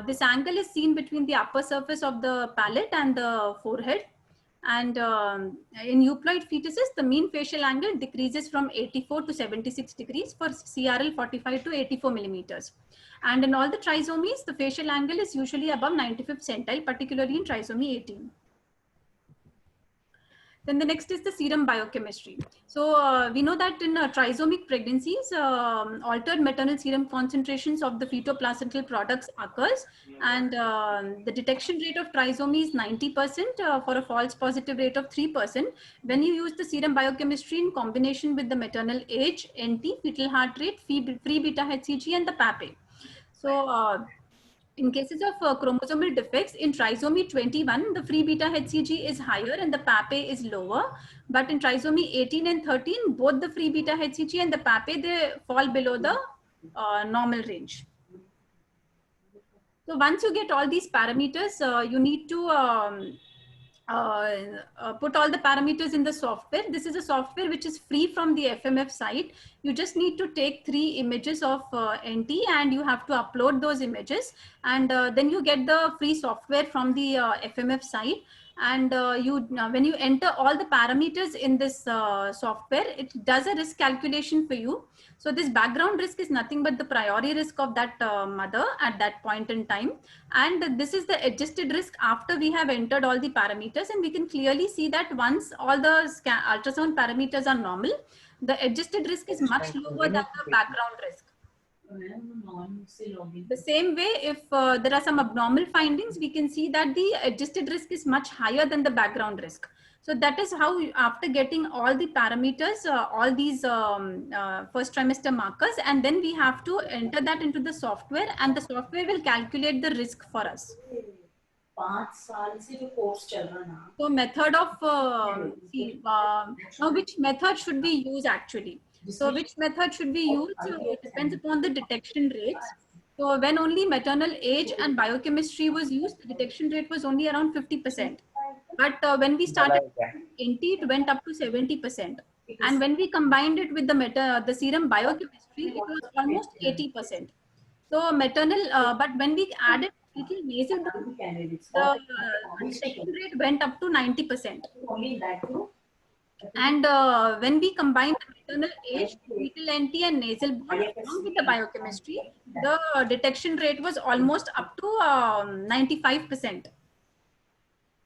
This angle is seen between the upper surface of the palate and the forehead. And in euploid fetuses, the mean facial angle decreases from 84 to 76 degrees for CRL 45 to 84 millimeters. And in all the trisomies, the facial angle is usually above 95th centile, particularly in trisomy 18. Then the next is the serum biochemistry. So we know that in trisomic pregnancies, altered maternal serum concentrations of the fetoplacental products occurs, and the detection rate of trisomy is 90% for a false positive rate of 3% when you use the serum biochemistry in combination with the maternal age, NT, fetal heart rate, free beta HCG, and the PAPE. So in cases of chromosomal defects, in trisomy 21, the free beta HCG is higher and the PAPE is lower. But in trisomy 18 and 13, both the free beta HCG and the PAPE, they fall below the normal range. So once you get all these parameters, you need to put all the parameters in the software. This is a software which is free from the FMF site. You just need to take 3 images of NT, and you have to upload those images, and then you get the free software from the FMF site. And when you enter all the parameters in this software, it does a risk calculation for you. So this background risk is nothing but the priori risk of that mother at that point in time. And this is the adjusted risk after we have entered all the parameters. And we can clearly see that once all the ultrasound parameters are normal, the adjusted risk is much lower than the background risk. The same way, if there are some abnormal findings, we can see that the adjusted risk is much higher than the background risk. So that is how, after getting all the parameters, all these first trimester markers, and then we have to enter that into the software, and the software will calculate the risk for us. 5 साल से जो course चल रहा ना. So method of now which method should we use actually? So which method should we use? It depends upon the detection rates. So when only maternal age and biochemistry was used, the detection rate was only around 50%. But when we started NT, it went up to 70%. And when we combined it with the serum biochemistry, it was almost 80%. So maternal, but when we added little nasal dose, the detection rate went up to 90%. And when we combine the maternal age, fetal NT and nasal bond along with the biochemistry, the detection rate was almost up to 95%.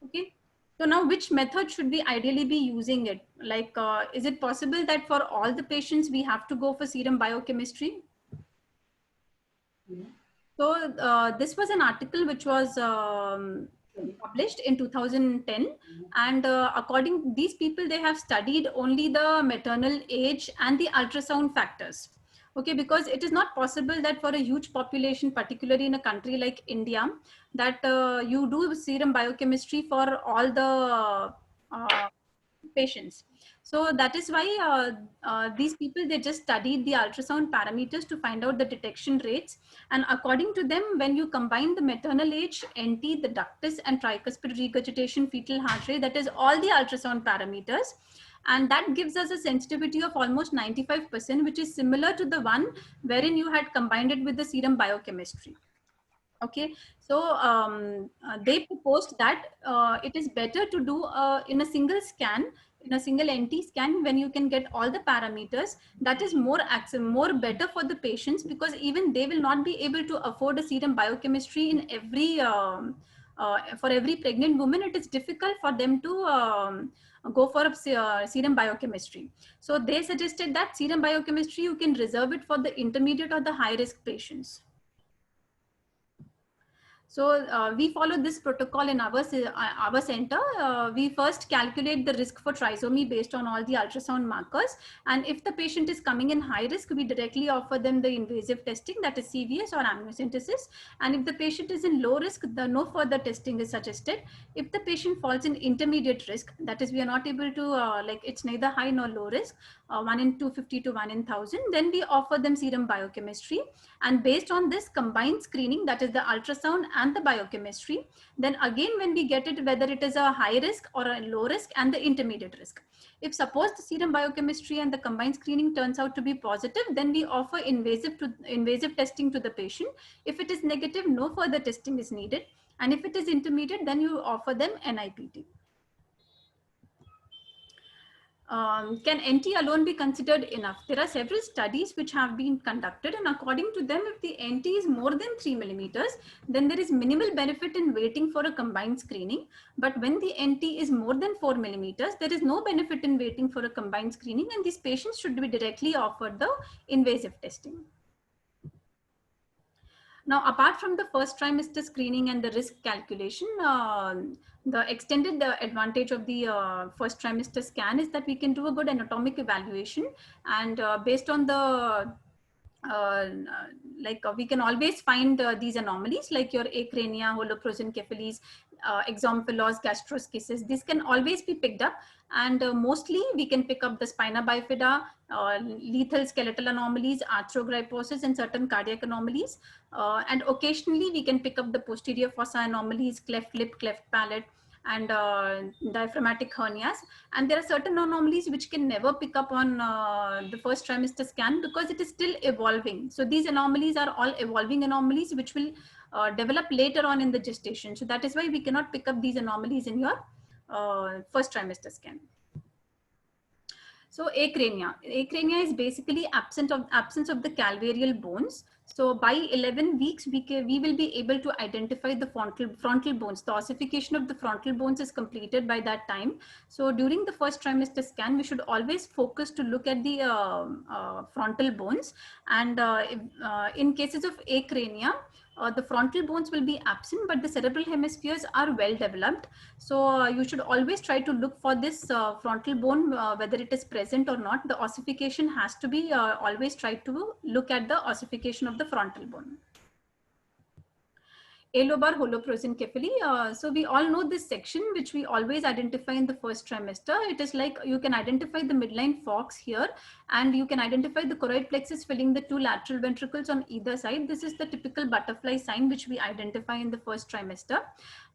Okay. So now which method should we ideally be using it? Like, is it possible that for all the patients, we have to go for serum biochemistry? So this was an article which was published in 2010, and according these people, they have studied only the maternal age and the ultrasound factors. Okay, because it is not possible that for a huge population, particularly in a country like India, that you do serum biochemistry for all the patients. So that is why these people, they just studied the ultrasound parameters to find out the detection rates. And according to them, when you combine the maternal age, NT, the ductus and tricuspid regurgitation, fetal heart rate, that is all the ultrasound parameters. And that gives us a sensitivity of almost 95%, which is similar to the one wherein you had combined it with the serum biochemistry. Okay, so they proposed that it is better to do in a single scan, in a single NT scan, when you can get all the parameters. That is more better for the patients, because even they will not be able to afford a serum biochemistry in every for every pregnant woman. It is difficult for them to go for a serum biochemistry. So they suggested that serum biochemistry, you can reserve it for the intermediate or the high risk patients. So we follow this protocol in our center. We first calculate the risk for trisomy based on all the ultrasound markers. And if the patient is coming in high risk, we directly offer them the invasive testing, that is CVS or amniocentesis. And if the patient is in low risk, no further testing is suggested. If the patient falls in intermediate risk, that is we are not able to, like it's neither high nor low risk, 1 in 250 to 1 in 1000, then we offer them serum biochemistry. And based on this combined screening, that is the ultrasound and the biochemistry, then again when we get it, whether it is a high risk or a low risk and the intermediate risk. If suppose the serum biochemistry and the combined screening turns out to be positive, then we offer invasive testing to the patient. If it is negative, no further testing is needed. And if it is intermediate, then you offer them NIPT. Can NT alone be considered enough? There are several studies which have been conducted, and according to them, if the NT is more than 3 millimeters, then there is minimal benefit in waiting for a combined screening. But when the NT is more than 4 millimeters, there is no benefit in waiting for a combined screening, and these patients should be directly offered the invasive testing. Now, apart from the first trimester screening and the risk calculation, the extended advantage of the first trimester scan is that we can do a good anatomic evaluation, and based on the we can always find these anomalies like your acrania, holoprosencephalus, exomphalos, gastroschisis. These can always be picked up, and mostly we can pick up the spina bifida, lethal skeletal anomalies, arthrogryposis, and certain cardiac anomalies. And occasionally we can pick up the posterior fossa anomalies, cleft lip, cleft palate, and diaphragmatic hernias. And there are certain anomalies which can never pick up on the first trimester scan because it is still evolving. So these anomalies are all evolving anomalies which will develop later on in the gestation. So that is why we cannot pick up these anomalies in your first trimester scan. So acrania. Acrania is basically absence of the calvarial bones. So by 11 weeks, we will be able to identify the frontal bones. The ossification of the frontal bones is completed by that time. So during the first trimester scan, we should always focus to look at the frontal bones. And in cases of acrania, the frontal bones will be absent, but the cerebral hemispheres are well developed. So you should always try to look for this frontal bone, whether it is present or not. The ossification has to be always try to look at the ossification of the frontal bone. Alobar holoprosencephaly. So we all know this section, which we always identify in the first trimester. It is like you can identify the midline forks here, and you can identify the choroid plexus filling the two lateral ventricles on either side. This is the typical butterfly sign which we identify in the first trimester.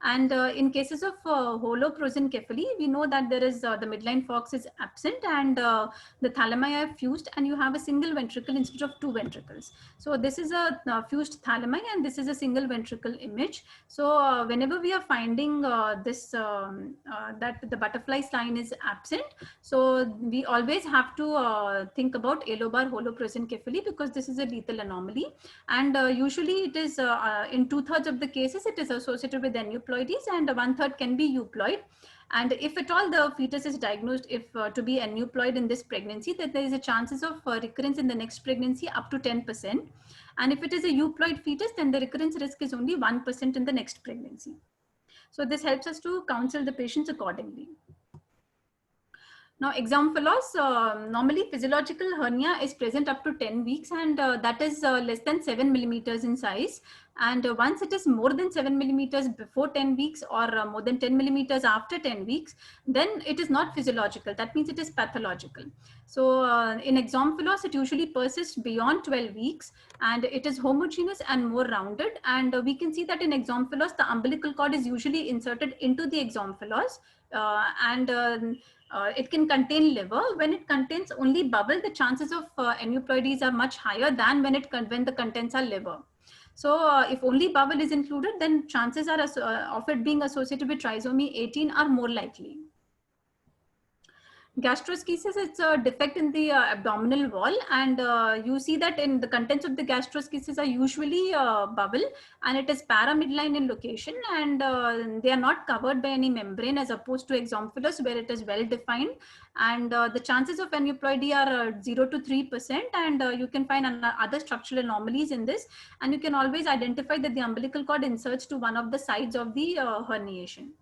And in cases of holoprosencephaly, we know that there is the midline forks is absent, and the thalami are fused, and you have a single ventricle instead of two ventricles. So this is a fused thalami, and this is a single ventricle image. So whenever we are finding that the butterfly sign is absent, so we always have to think about Alobar holoprosencephaly, because this is a lethal anomaly. And usually it is in 2/3 of the cases it is associated with aneuploidies, and 1/3 can be euploid. And if at all the fetus is diagnosed to be aneuploid in this pregnancy, that there is a chances of recurrence in the next pregnancy up to 10%. And if it is a euploid fetus, then the recurrence risk is only 1% in the next pregnancy. So this helps us to counsel the patients accordingly. Now, exomphalos, normally physiological hernia is present up to 10 weeks, and that is less than 7 millimeters in size. And once it is more than 7 millimeters before 10 weeks or more than 10 millimeters after 10 weeks, then it is not physiological. That means it is pathological. So in exomphalos, it usually persists beyond 12 weeks, and it is homogeneous and more rounded. And we can see that in exomphalos, the umbilical cord is usually inserted into the exomphalos, it can contain liver. When it contains only bubble, the chances of aneuploidies are much higher than when the contents are liver. So if only bubble is included, then chances are of it being associated with trisomy 18 are more likely. Gastroschisis, it's a defect in the abdominal wall, and you see that in the contents of the gastroschisis are usually bubble, and it is paramidline in location, and they are not covered by any membrane, as opposed to exomphalos where it is well defined. And the chances of aneuploidy are 0 to 3%, and you can find other structural anomalies in this, and you can always identify that the umbilical cord inserts to one of the sides of the herniation.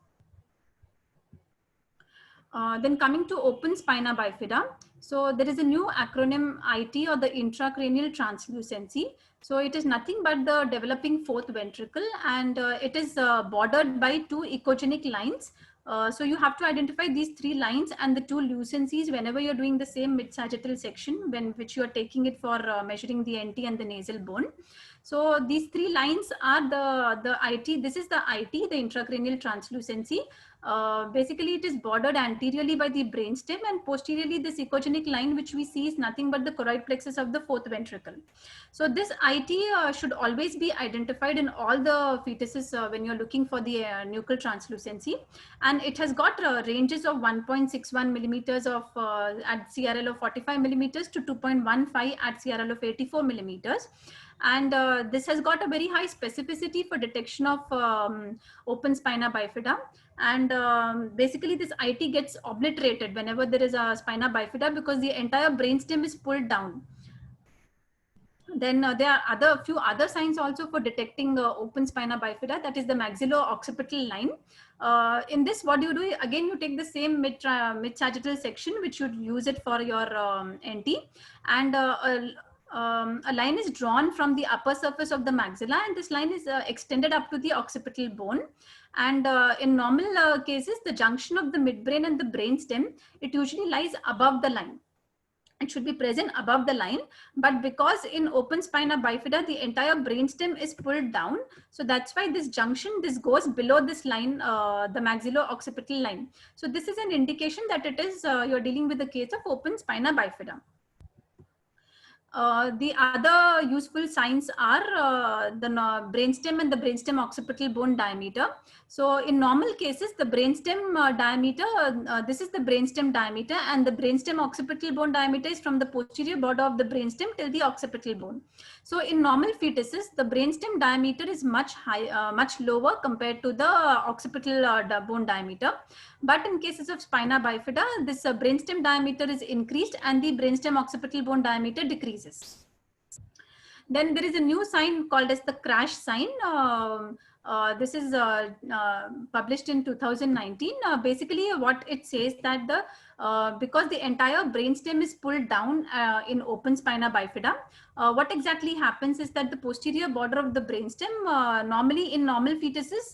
Then coming to open spina bifida. So there is a new acronym IT, or the intracranial translucency. So it is nothing but the developing fourth ventricle, and it is bordered by two echogenic lines. So you have to identify these three lines and the two lucencies whenever you're doing the same mid-sagittal section, which you're taking it for measuring the NT and the nasal bone. So these three lines are the IT. This is the IT, the intracranial translucency. Basically, it is bordered anteriorly by the brainstem, and posteriorly this echogenic line which we see is nothing but the choroid plexus of the fourth ventricle. So this IT should always be identified in all the fetuses when you're looking for the nuchal translucency, and it has got ranges of 1.61 millimeters of at CRL of 45 millimeters to 2.15 at CRL of 84 millimeters. And this has got a very high specificity for detection of open spina bifida. And basically this IT gets obliterated whenever there is a spina bifida, because the entire brainstem is pulled down. Then there are few other signs also for detecting open spina bifida, that is the maxillo-occipital line. In this, what do you do? Again, you take the same mid-sagittal section, which you use it for your NT, and a line is drawn from the upper surface of the maxilla, and this line is extended up to the occipital bone. And in normal cases, the junction of the midbrain and the brainstem, it usually lies above the line. It should be present above the line, but because in open spina bifida, the entire brainstem is pulled down, so that's why this junction, this goes below this line, the maxillo-occipital line. So this is an indication that it is you're dealing with a case of open spina bifida. The other useful signs are the brainstem and the brainstem occipital bone diameter. So in normal cases, the brainstem diameter, this is the brainstem diameter, and the brainstem occipital bone diameter is from the posterior border of the brainstem till the occipital bone. So in normal fetuses, the brainstem diameter is much lower compared to the occipital bone diameter. But in cases of spina bifida, this brainstem diameter is increased and the brainstem occipital bone diameter decreases. Then there is a new sign called as the crash sign. This is published in 2019. Basically, what it says that because the entire brainstem is pulled down in open spina bifida, what exactly happens is that the posterior border of the brainstem, normally in normal fetuses,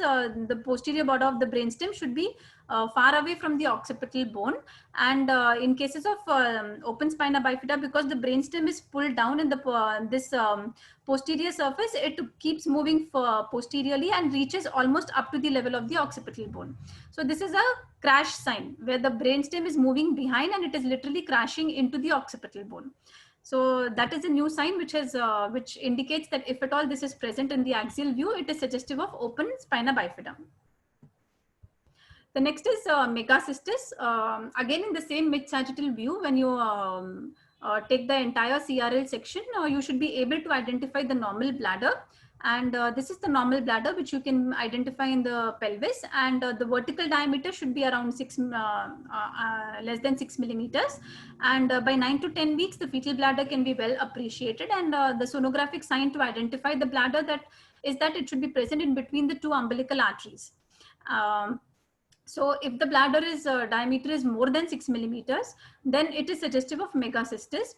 the posterior border of the brainstem should be far away from the occipital bone. And in cases of open spina bifida, because the brainstem is pulled down in the posterior surface, it keeps moving posteriorly and reaches almost up to the level of the occipital bone. So this is a crash sign where the brainstem is moving behind and it is literally crashing into the occipital bone. So that is a new sign which indicates that if at all this is present in the axial view, it is suggestive of open spina bifida. The next is megacystis. Again, in the same mid-sagittal view, when you take the entire CRL section, you should be able to identify the normal bladder. And this is the normal bladder, which you can identify in the pelvis. And the vertical diameter should be around less than 6 millimeters. And by 9 to 10 weeks, the fetal bladder can be well appreciated. And the sonographic sign to identify the bladder is that it should be present in between the two umbilical arteries. So if the bladder diameter is more than 6 millimeters, then it is suggestive of megacystis.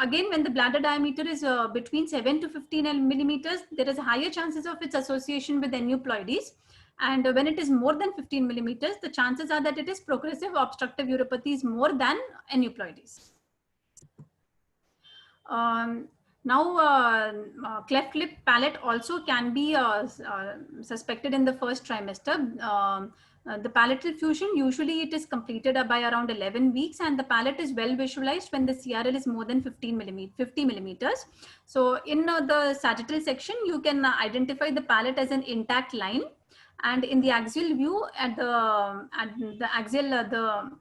Again, when the bladder diameter is between 7 to 15 millimeters, there is higher chances of its association with aneuploidies. And when it is more than 15 millimeters, the chances are that it is progressive obstructive uropathies more than aneuploidies. Now, cleft lip palate also can be suspected in the first trimester. The palatal fusion, usually it is completed by around 11 weeks, and the palate is well visualized when the CRL is more than 50 millimeters. So in the sagittal section, you can identify the palate as an intact line. And in the axial view, at the axial,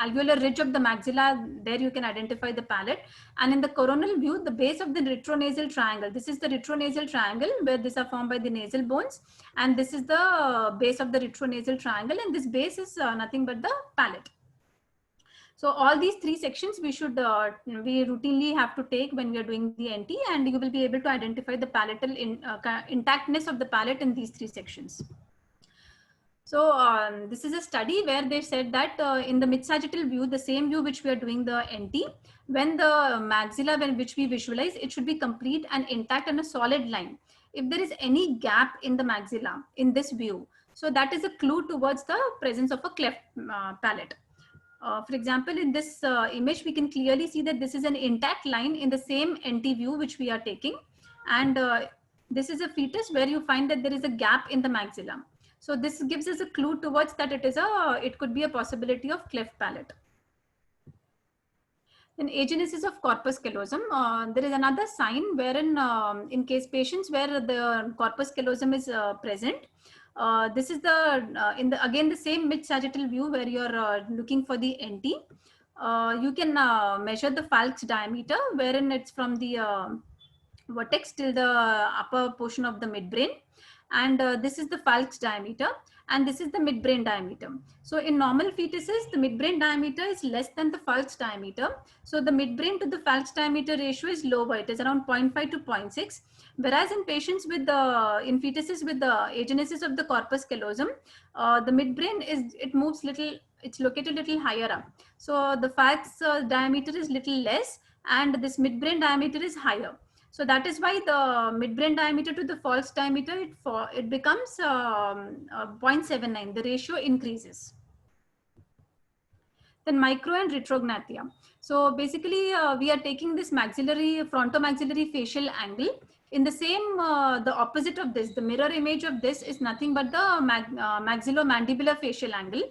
alveolar ridge of the maxilla, there you can identify the palate. And in the coronal view, the base of the retronasal triangle, this is the retronasal triangle where these are formed by the nasal bones, and this is the base of the retronasal triangle, and this base is nothing but the palate. So all these three sections we routinely have to take when we are doing the NT, and you will be able to identify the palatal intactness of the palate in these three sections. So this is a study where they said that in the mid-sagittal view, the same view which we are doing the NT, when the maxilla, which we visualize, it should be complete and intact and a solid line. If there is any gap in the maxilla in this view, so that is a clue towards the presence of a cleft palate. For example, in this image, we can clearly see that this is an intact line in the same NT view which we are taking. And this is a fetus where you find that there is a gap in the maxilla. So this gives us a clue towards that it could be a possibility of cleft palate. In agenesis of corpus callosum, there is another sign wherein in case patients where the corpus callosum is present, this is again the same mid-sagittal view where you're looking for the NT. You can measure the falx diameter, wherein it's from the vertex till the upper portion of the midbrain. And this is the falx diameter, and this is the midbrain diameter. So in normal fetuses, the midbrain diameter is less than the falx diameter. So the midbrain to the falx diameter ratio is lower. It is around 0.5 to 0.6. Whereas in patients with in fetuses with the agenesis of the corpus callosum, the midbrain moves little, it's located a little higher up. So the falx diameter is little less, and this midbrain diameter is higher. So that is why the midbrain diameter to the falx diameter, it becomes 0.79. The ratio increases. Then micro and retrognathia. So basically, we are taking this frontomaxillary facial angle. In the same, the opposite of this, the mirror image of this is nothing but the maxillomandibular facial angle.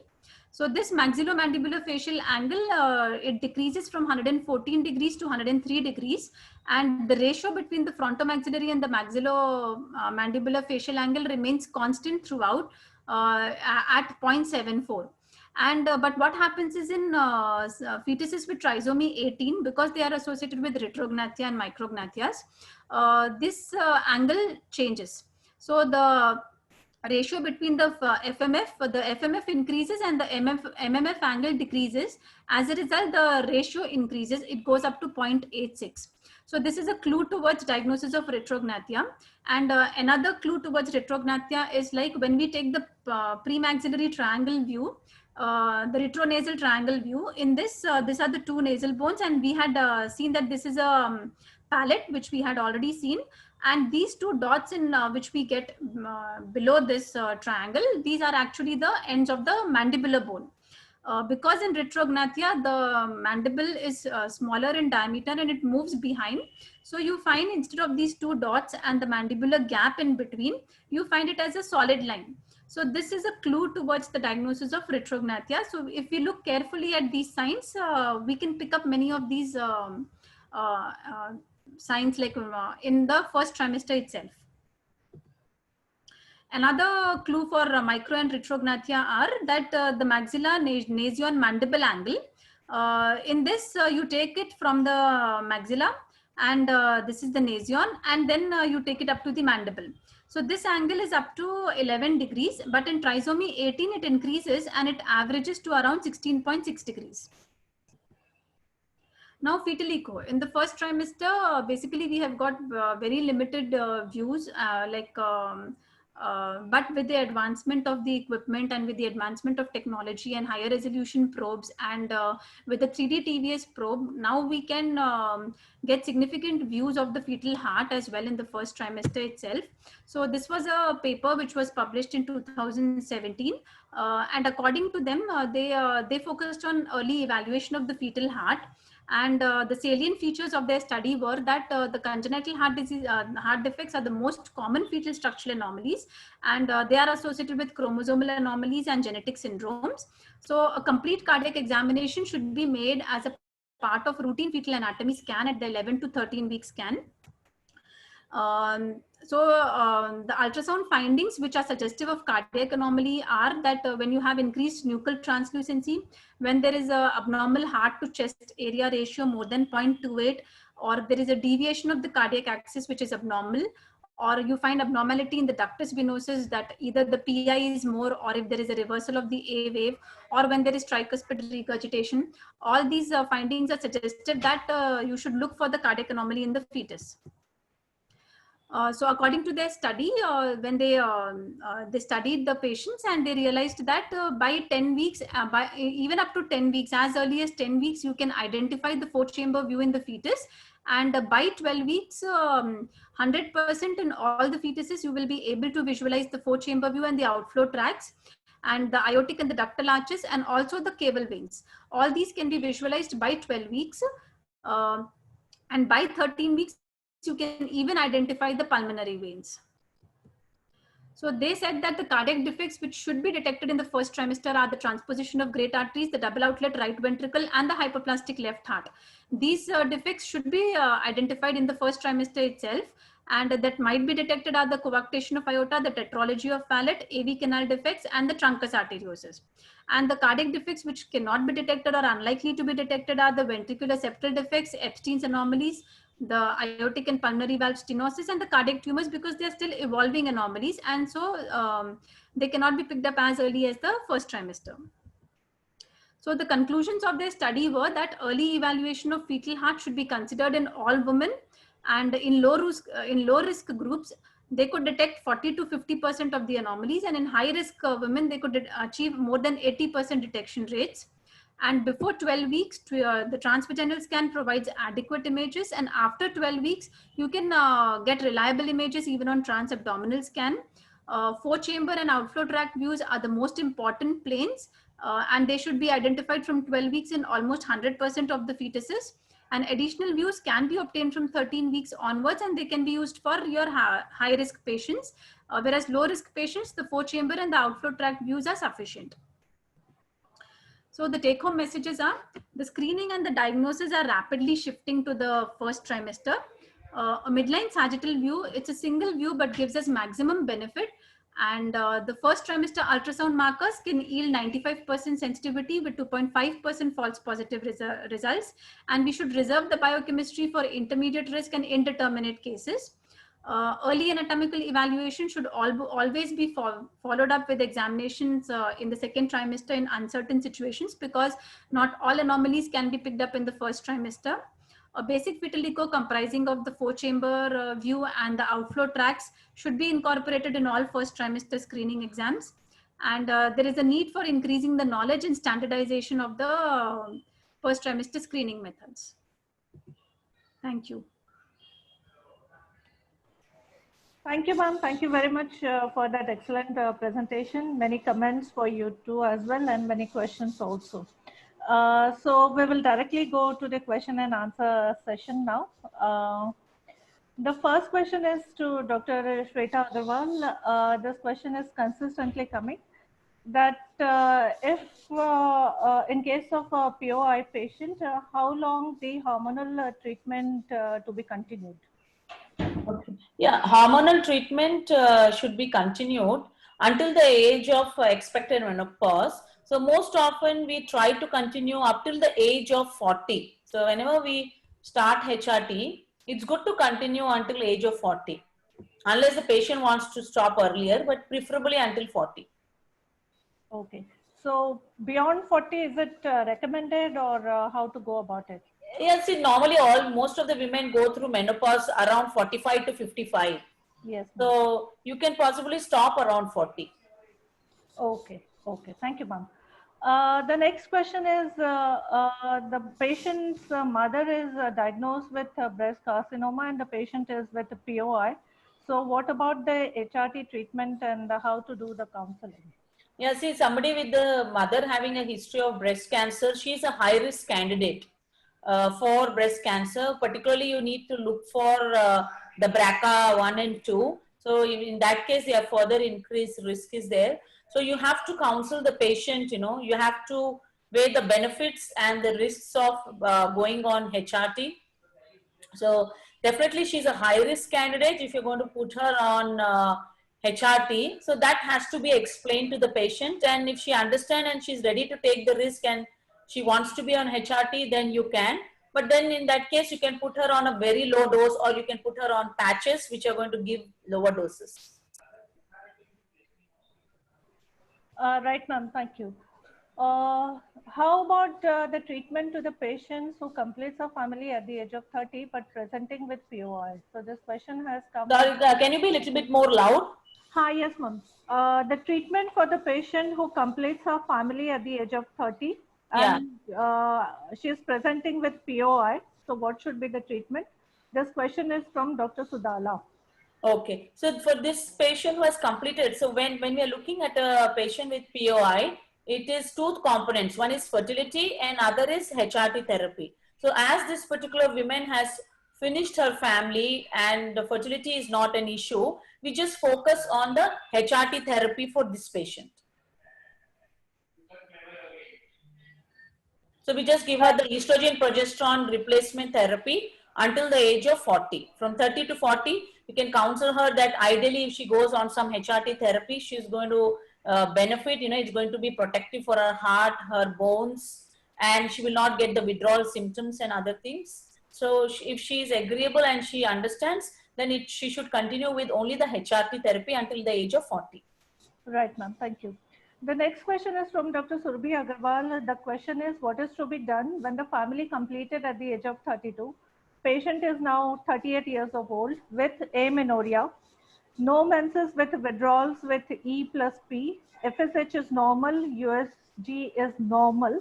So this maxillomandibular facial angle, it decreases from 114 degrees to 103 degrees. And the ratio between the frontomaxillary and the maxillomandibular facial angle remains constant throughout at 0.74. And but what happens is in fetuses with trisomy 18, because they are associated with retrognathia and micrognathias, this angle changes. So the ratio between the FMF increases and the MMF angle decreases. As a result, the ratio increases. It goes up to 0.86. So this is a clue towards diagnosis of retrognathia. And another clue towards retrognathia is like when we take the premaxillary triangle view, the retronasal triangle view. In this, these are the two nasal bones, and we had seen that this is a palate, which we had already seen. And these two dots in which we get below this triangle, these are actually the ends of the mandibular bone. Because in retrognathia, the mandible is smaller in diameter and it moves behind. So you find instead of these two dots and the mandibular gap in between, you find it as a solid line. So this is a clue towards the diagnosis of retrognathia. So if we look carefully at these signs, we can pick up many of these signs like in the first trimester itself. Another clue for micro and retrognathia are that the maxilla nasion mandible angle. In this, you take it from the maxilla, and this is the nasion, and then you take it up to the mandible. So this angle is up to 11 degrees, but in trisomy 18, it increases and it averages to around 16.6 degrees. Now fetal echo. In the first trimester, basically we have got very limited views but with the advancement of the equipment and with the advancement of technology and higher resolution probes and with the 3D TVS probe, now we can get significant views of the fetal heart as well in the first trimester itself. So this was a paper which was published in 2017 and according to them, they focused on early evaluation of the fetal heart. And the salient features of their study were that the congenital heart disease, heart defects are the most common fetal structural anomalies, and they are associated with chromosomal anomalies and genetic syndromes. So a complete cardiac examination should be made as a part of routine fetal anatomy scan at the 11 to 13 week scan. The ultrasound findings which are suggestive of cardiac anomaly are that when you have increased nuchal translucency, when there is a abnormal heart to chest area ratio more than 0.28, or there is a deviation of the cardiac axis which is abnormal, or you find abnormality in the ductus venosus that either the PI is more, or if there is a reversal of the A wave, or when there is tricuspid regurgitation, all these findings are suggestive that you should look for the cardiac anomaly in the fetus. So according to their study, when they studied the patients, and they realized that by 10 weeks, even up to 10 weeks, as early as 10 weeks, you can identify the four chamber view in the fetus. And by 12 weeks, 100% in all the fetuses, you will be able to visualize the four chamber view and the outflow tracts, and the aortic and the ductal arches, and also the caval veins. All these can be visualized by 12 weeks. And by 13 weeks, you can even identify the pulmonary veins. So they said that the cardiac defects which should be detected in the first trimester are the transposition of great arteries, the double outlet right ventricle, and the hyperplastic left heart. These defects should be identified in the first trimester itself, and that might be detected are the coarctation of aorta, the tetralogy of Fallot, AV canal defects, and the truncus arteriosus. And the cardiac defects which cannot be detected or unlikely to be detected are the ventricular septal defects, Epstein's anomalies, the aortic and pulmonary valve stenosis, and the cardiac tumors, because they are still evolving anomalies, and so they cannot be picked up as early as the first trimester. So the conclusions of their study were that early evaluation of fetal heart should be considered in all women, and in low risk groups, they could detect 40 to 50% of the anomalies, and in high risk women, they could achieve more than 80% detection rates. And before 12 weeks, the transvaginal scan provides adequate images. And after 12 weeks, you can get reliable images even on transabdominal scan. Four chamber and outflow tract views are the most important planes, and they should be identified from 12 weeks in almost 100% of the fetuses. And additional views can be obtained from 13 weeks onwards, and they can be used for your high risk patients. Whereas low risk patients, the four chamber and the outflow tract views are sufficient. So the take home messages are, the screening and the diagnosis are rapidly shifting to the first trimester. A midline sagittal view, it's a single view but gives us maximum benefit. And the first trimester ultrasound markers can yield 95% sensitivity with 2.5% false positive results. And we should reserve the biochemistry for intermediate risk and indeterminate cases. Early anatomical evaluation should always be followed up with examinations in the second trimester in uncertain situations, because not all anomalies can be picked up in the first trimester. A basic fetal echo comprising of the 4-chamber view and the outflow tracts should be incorporated in all first trimester screening exams. And there is a need for increasing the knowledge and standardization of the first trimester screening methods. Thank you. Thank you, ma'am. Thank you very much for that excellent presentation. Many comments for you too as well, and many questions also. So we will directly go to the question and answer session now. The first question is to Dr. Shweta Agarwal. This question is consistently coming, that if in case of a POI patient, how long the hormonal treatment to be continued? Okay. Yeah, hormonal treatment should be continued until the age of expected menopause. So most often we try to continue up till the age of 40. So whenever we start HRT, it's good to continue until age of 40, unless the patient wants to stop earlier, but preferably until 40. Okay. So beyond 40, is it recommended, or how to go about it? Yes, see, normally most of the women go through menopause around 45 to 55. Yes. So you can possibly stop around 40. Okay. Okay. Thank you, ma'am. The next question is, the patient's mother is diagnosed with breast carcinoma and the patient is with POI. So what about the HRT treatment and how to do the counseling? Yeah, see, somebody with the mother having a history of breast cancer, she's a high risk candidate for breast cancer. Particularly, you need to look for the BRCA1 and 2. So in that case, the further increased risk is there. So you have to counsel the patient, you have to weigh the benefits and the risks of going on HRT. So definitely she's a high risk candidate if you're going to put her on HRT. So that has to be explained to the patient, and if she understands and she's ready to take the risk and she wants to be on HRT, then you can. But then in that case, you can put her on a very low dose, or you can put her on patches which are going to give lower doses. Right, ma'am. Thank you. How about the treatment to the patients who completes a family at the age of 30 but presenting with POI? So this question has come. Sorry, can you be a little bit more loud? Hi, yes, ma'am. The treatment for the patient who completes her family at the age of 30 and she is presenting with POI. So what should be the treatment? This question is from Dr. Sudala. Okay, so for this patient who has completed, so when we are looking at a patient with POI, it is two components. One is fertility and other is HRT therapy. So as this particular woman has finished her family and the fertility is not an issue, we just focus on the HRT therapy for this patient. So we just give her the estrogen progesterone replacement therapy until the age of 40. From 30 to 40, you can counsel her that ideally if she goes on some HRT therapy, she's going to benefit, it's going to be protective for her heart, her bones, and she will not get the withdrawal symptoms and other things. So if she is agreeable and she understands, then she should continue with only the HRT therapy until the age of 40. Right, ma'am. Thank you. The next question is from Dr. Surbhi Agarwal. The question is, what is to be done when the family completed at the age of 32? Patient is now 38 years of old with amenorrhea, no menses with withdrawals with E plus P, FSH is normal, USG is normal,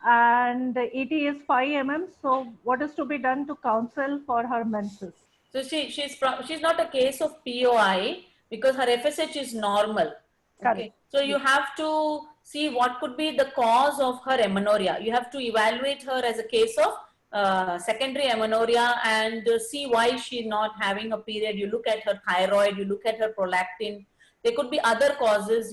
and ET is 5 mm. So what is to be done to counsel for her menses? So she's not a case of POI because her FSH is normal. Okay. So you have to see what could be the cause of her amenorrhea. You have to evaluate her as a case of secondary amenorrhea and see why she's not having a period. You look at her thyroid, you look at her prolactin. There could be other causes,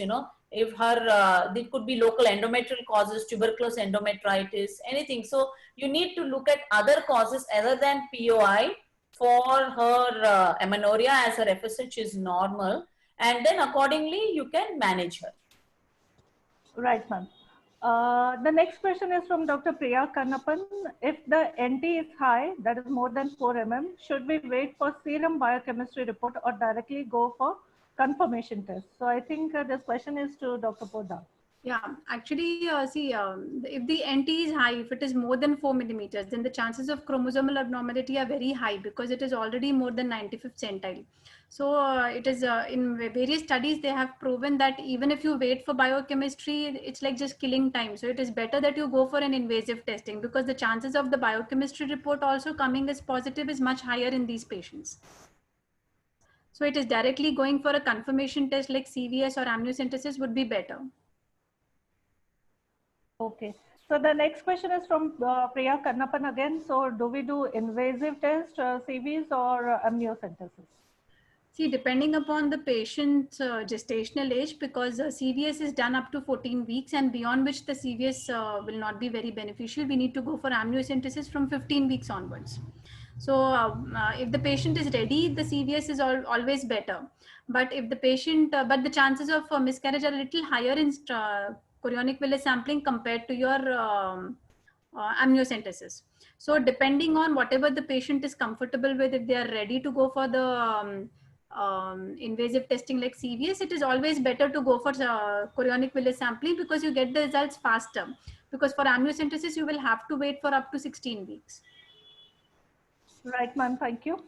if her, there could be local endometrial causes, tuberculous endometritis, anything. So you need to look at other causes other than POI for her amenorrhea, as her FSH is normal. And then accordingly, you can manage her. Right, ma'am. The next question is from Dr. Priya Kannapan. If the NT is high, that is more than 4 mm, should we wait for serum biochemistry report or directly go for confirmation test? So I think this question is to Dr. Poddar. Yeah, actually, if the NT is high, if it is more than 4 millimeters, then the chances of chromosomal abnormality are very high because it is already more than 95th centile. So it is in various studies, they have proven that even if you wait for biochemistry, it's like just killing time. So it is better that you go for an invasive testing because the chances of the biochemistry report also coming as positive is much higher in these patients. So it is directly going for a confirmation test like CVS or amniocentesis would be better. Okay. So the next question is from Priya Kannappan again. So do we do invasive test, CVs or amniocentesis? See, depending upon the patient's gestational age, because CVS is done up to 14 weeks and beyond which the CVS will not be very beneficial, we need to go for amniocentesis from 15 weeks onwards. So if the patient is ready, the CVS is always better. But if the patient, but the chances of miscarriage are a little higher in chorionic villus sampling compared to your amniocentesis. So depending on whatever the patient is comfortable with, if they are ready to go for the invasive testing like CVS, it is always better to go for chorionic villus sampling because you get the results faster. Because for amniocentesis, you will have to wait for up to 16 weeks. Right, ma'am. Thank you.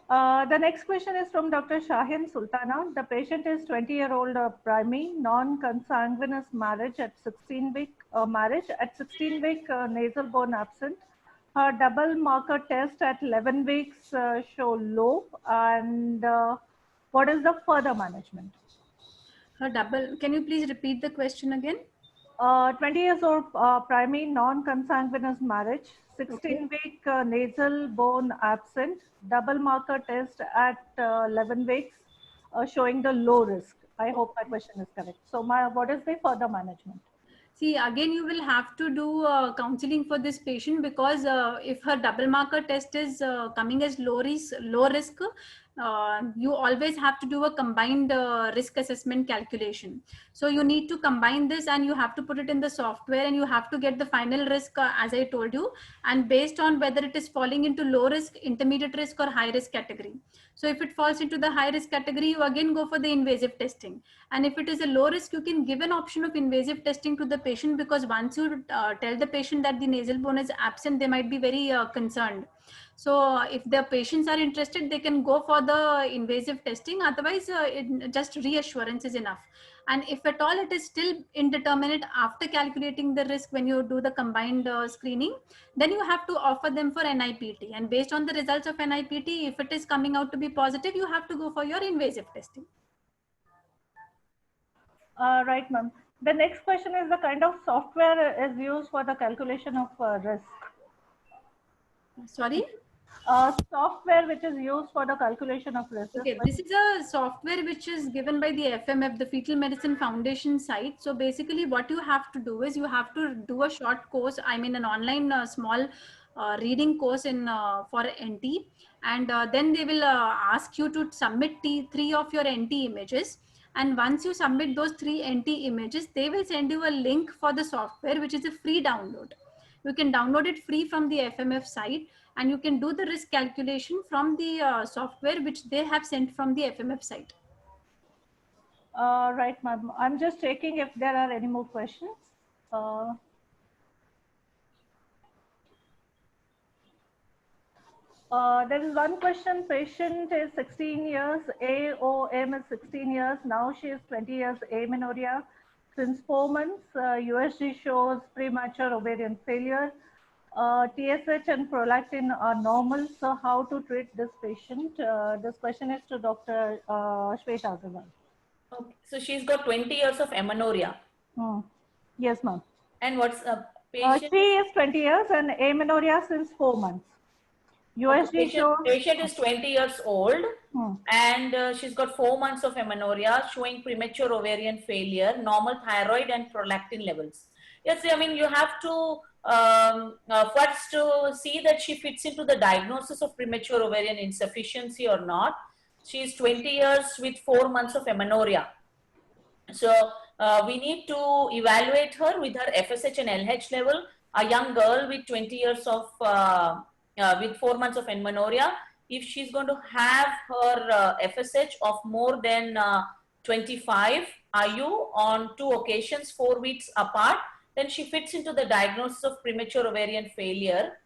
The next question is from Dr. Shahin Sultana. The patient is 20-year-old primary non-consanguineous marriage at 16-week marriage at 16-week nasal bone absent. Her double marker test at 11 weeks show low. And what is the further management? Her double. Can you please repeat the question again? 20 years old primary non-consanguineous marriage, 16-week nasal bone absent, double marker test at 11 weeks showing the low risk. I hope my question is correct. So what is the further management? See, again, you will have to do counseling for this patient because if her double marker test is coming as low risk, you always have to do a combined risk assessment calculation. So you need to combine this and you have to put it in the software and you have to get the final risk as I told you, and based on whether it is falling into low risk, intermediate risk or high risk category. So if it falls into the high risk category, you again go for the invasive testing. And if it is a low risk, you can give an option of invasive testing to the patient because once you tell the patient that the nasal bone is absent, they might be very concerned. So if the patients are interested, they can go for the invasive testing. Otherwise, just reassurance is enough. And if at all it is still indeterminate after calculating the risk when you do the combined screening, then you have to offer them for NIPT. And based on the results of NIPT, if it is coming out to be positive, you have to go for your invasive testing. Right, ma'am. The next question is the kind of software is used for the calculation of risk. Sorry? Software which is used for the calculation of risk. Okay, this is a software which is given by the FMF, the Fetal Medicine Foundation site. So basically what you have to do is you have to do a short course, I mean an online small reading course in for NT, and then they will ask you to submit three of your NT images. And once you submit those 3 NT images, they will send you a link for the software, which is a free download. You can download it free from the FMF site and you can do the risk calculation from the software which they have sent from the FMF site. Right, ma'am. I'm just checking if there are any more questions. There is one question. Patient is 16 years, AOM is 16 years. Now she is 20 years, amenorrhea. Since 4 months, USG shows premature ovarian failure. TSH and prolactin are normal. So how to treat this patient? This question is to Dr. Shweta Agarwal. Okay. So she's got 20 years of amenorrhea. Yes, ma'am. And what's a patient? She is 20 years and amenorrhea since 4 months. USG shows patient is 20 years old and she's got 4 months of amenorrhea showing premature ovarian failure, normal thyroid and prolactin levels. Yes, I mean, you have to first to see that she fits into the diagnosis of premature ovarian insufficiency or not. She's 20 years with 4 months of amenorrhea. So we need to evaluate her with her FSH and LH level. A young girl with 20 years of with 4 months of amenorrhea, if she's going to have her FSH of more than 25 IU on 2 occasions, 4 weeks apart, then she fits into the diagnosis of premature ovarian failure.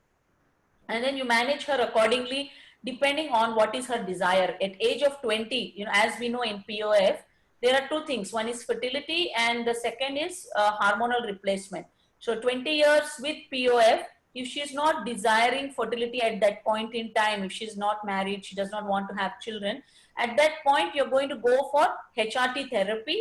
And then you manage her accordingly, depending on what is her desire. At age of 20, you know, as we know in POF, there are 2 things. One is fertility and the second is hormonal replacement. So 20 years with POF, if she's not desiring fertility at that point in time, if she's not married, she does not want to have children, at that point you're going to go for HRT therapy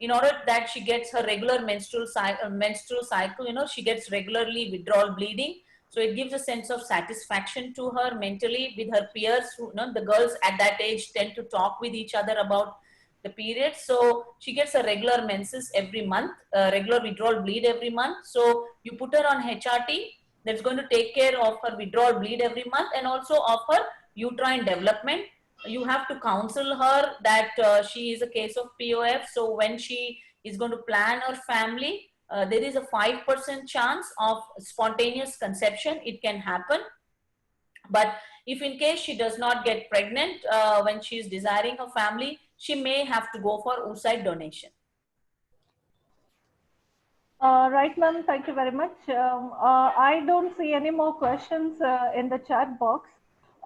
in order that she gets her regular menstrual cycle, you know, she gets regularly withdrawal bleeding. So it gives a sense of satisfaction to her mentally with her peers. Who, you know, the girls at that age tend to talk with each other about the period. So she gets a regular menses every month, regular withdrawal bleed every month. So you put her on HRT, that's going to take care of her withdrawal bleed every month and also of her uterine development. You have to counsel her that she is a case of POF. So when she is going to plan her family, there is a 5% chance of spontaneous conception. It can happen. But if in case she does not get pregnant when she is desiring a family, she may have to go for oocyte donation. Right, ma'am. Thank you very much. I don't see any more questions in the chat box.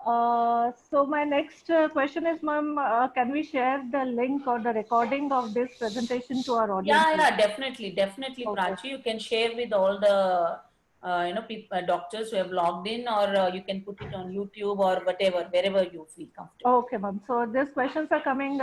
So my next question is, ma'am, can we share the link or the recording of this presentation to our audience? Yeah, definitely, Okay. Prachi. You can share with all the you know, doctors who have logged in, or you can put it on YouTube or whatever, wherever you feel comfortable. Okay, ma'am. So these questions are coming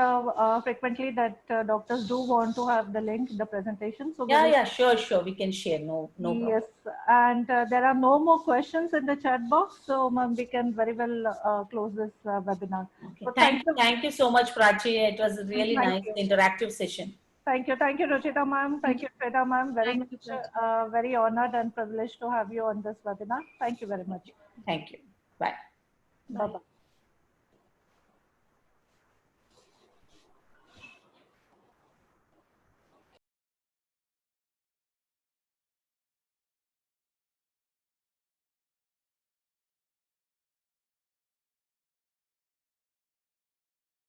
frequently that doctors do want to have the link in the presentation. So yeah, sure. We can share. No problem. Yes, and there are no more questions in the chat box, so ma'am, we can very well close this webinar. Okay. So Thank you so much, Prachi. It was a really Thank nice you. interactive session. Thank you, Ruchita ma'am. Thank you, Shweta ma'am. Very Thank much, you, very honored and privileged to have you on this webinar. Thank you very much. Thank you. Bye. Bye bye.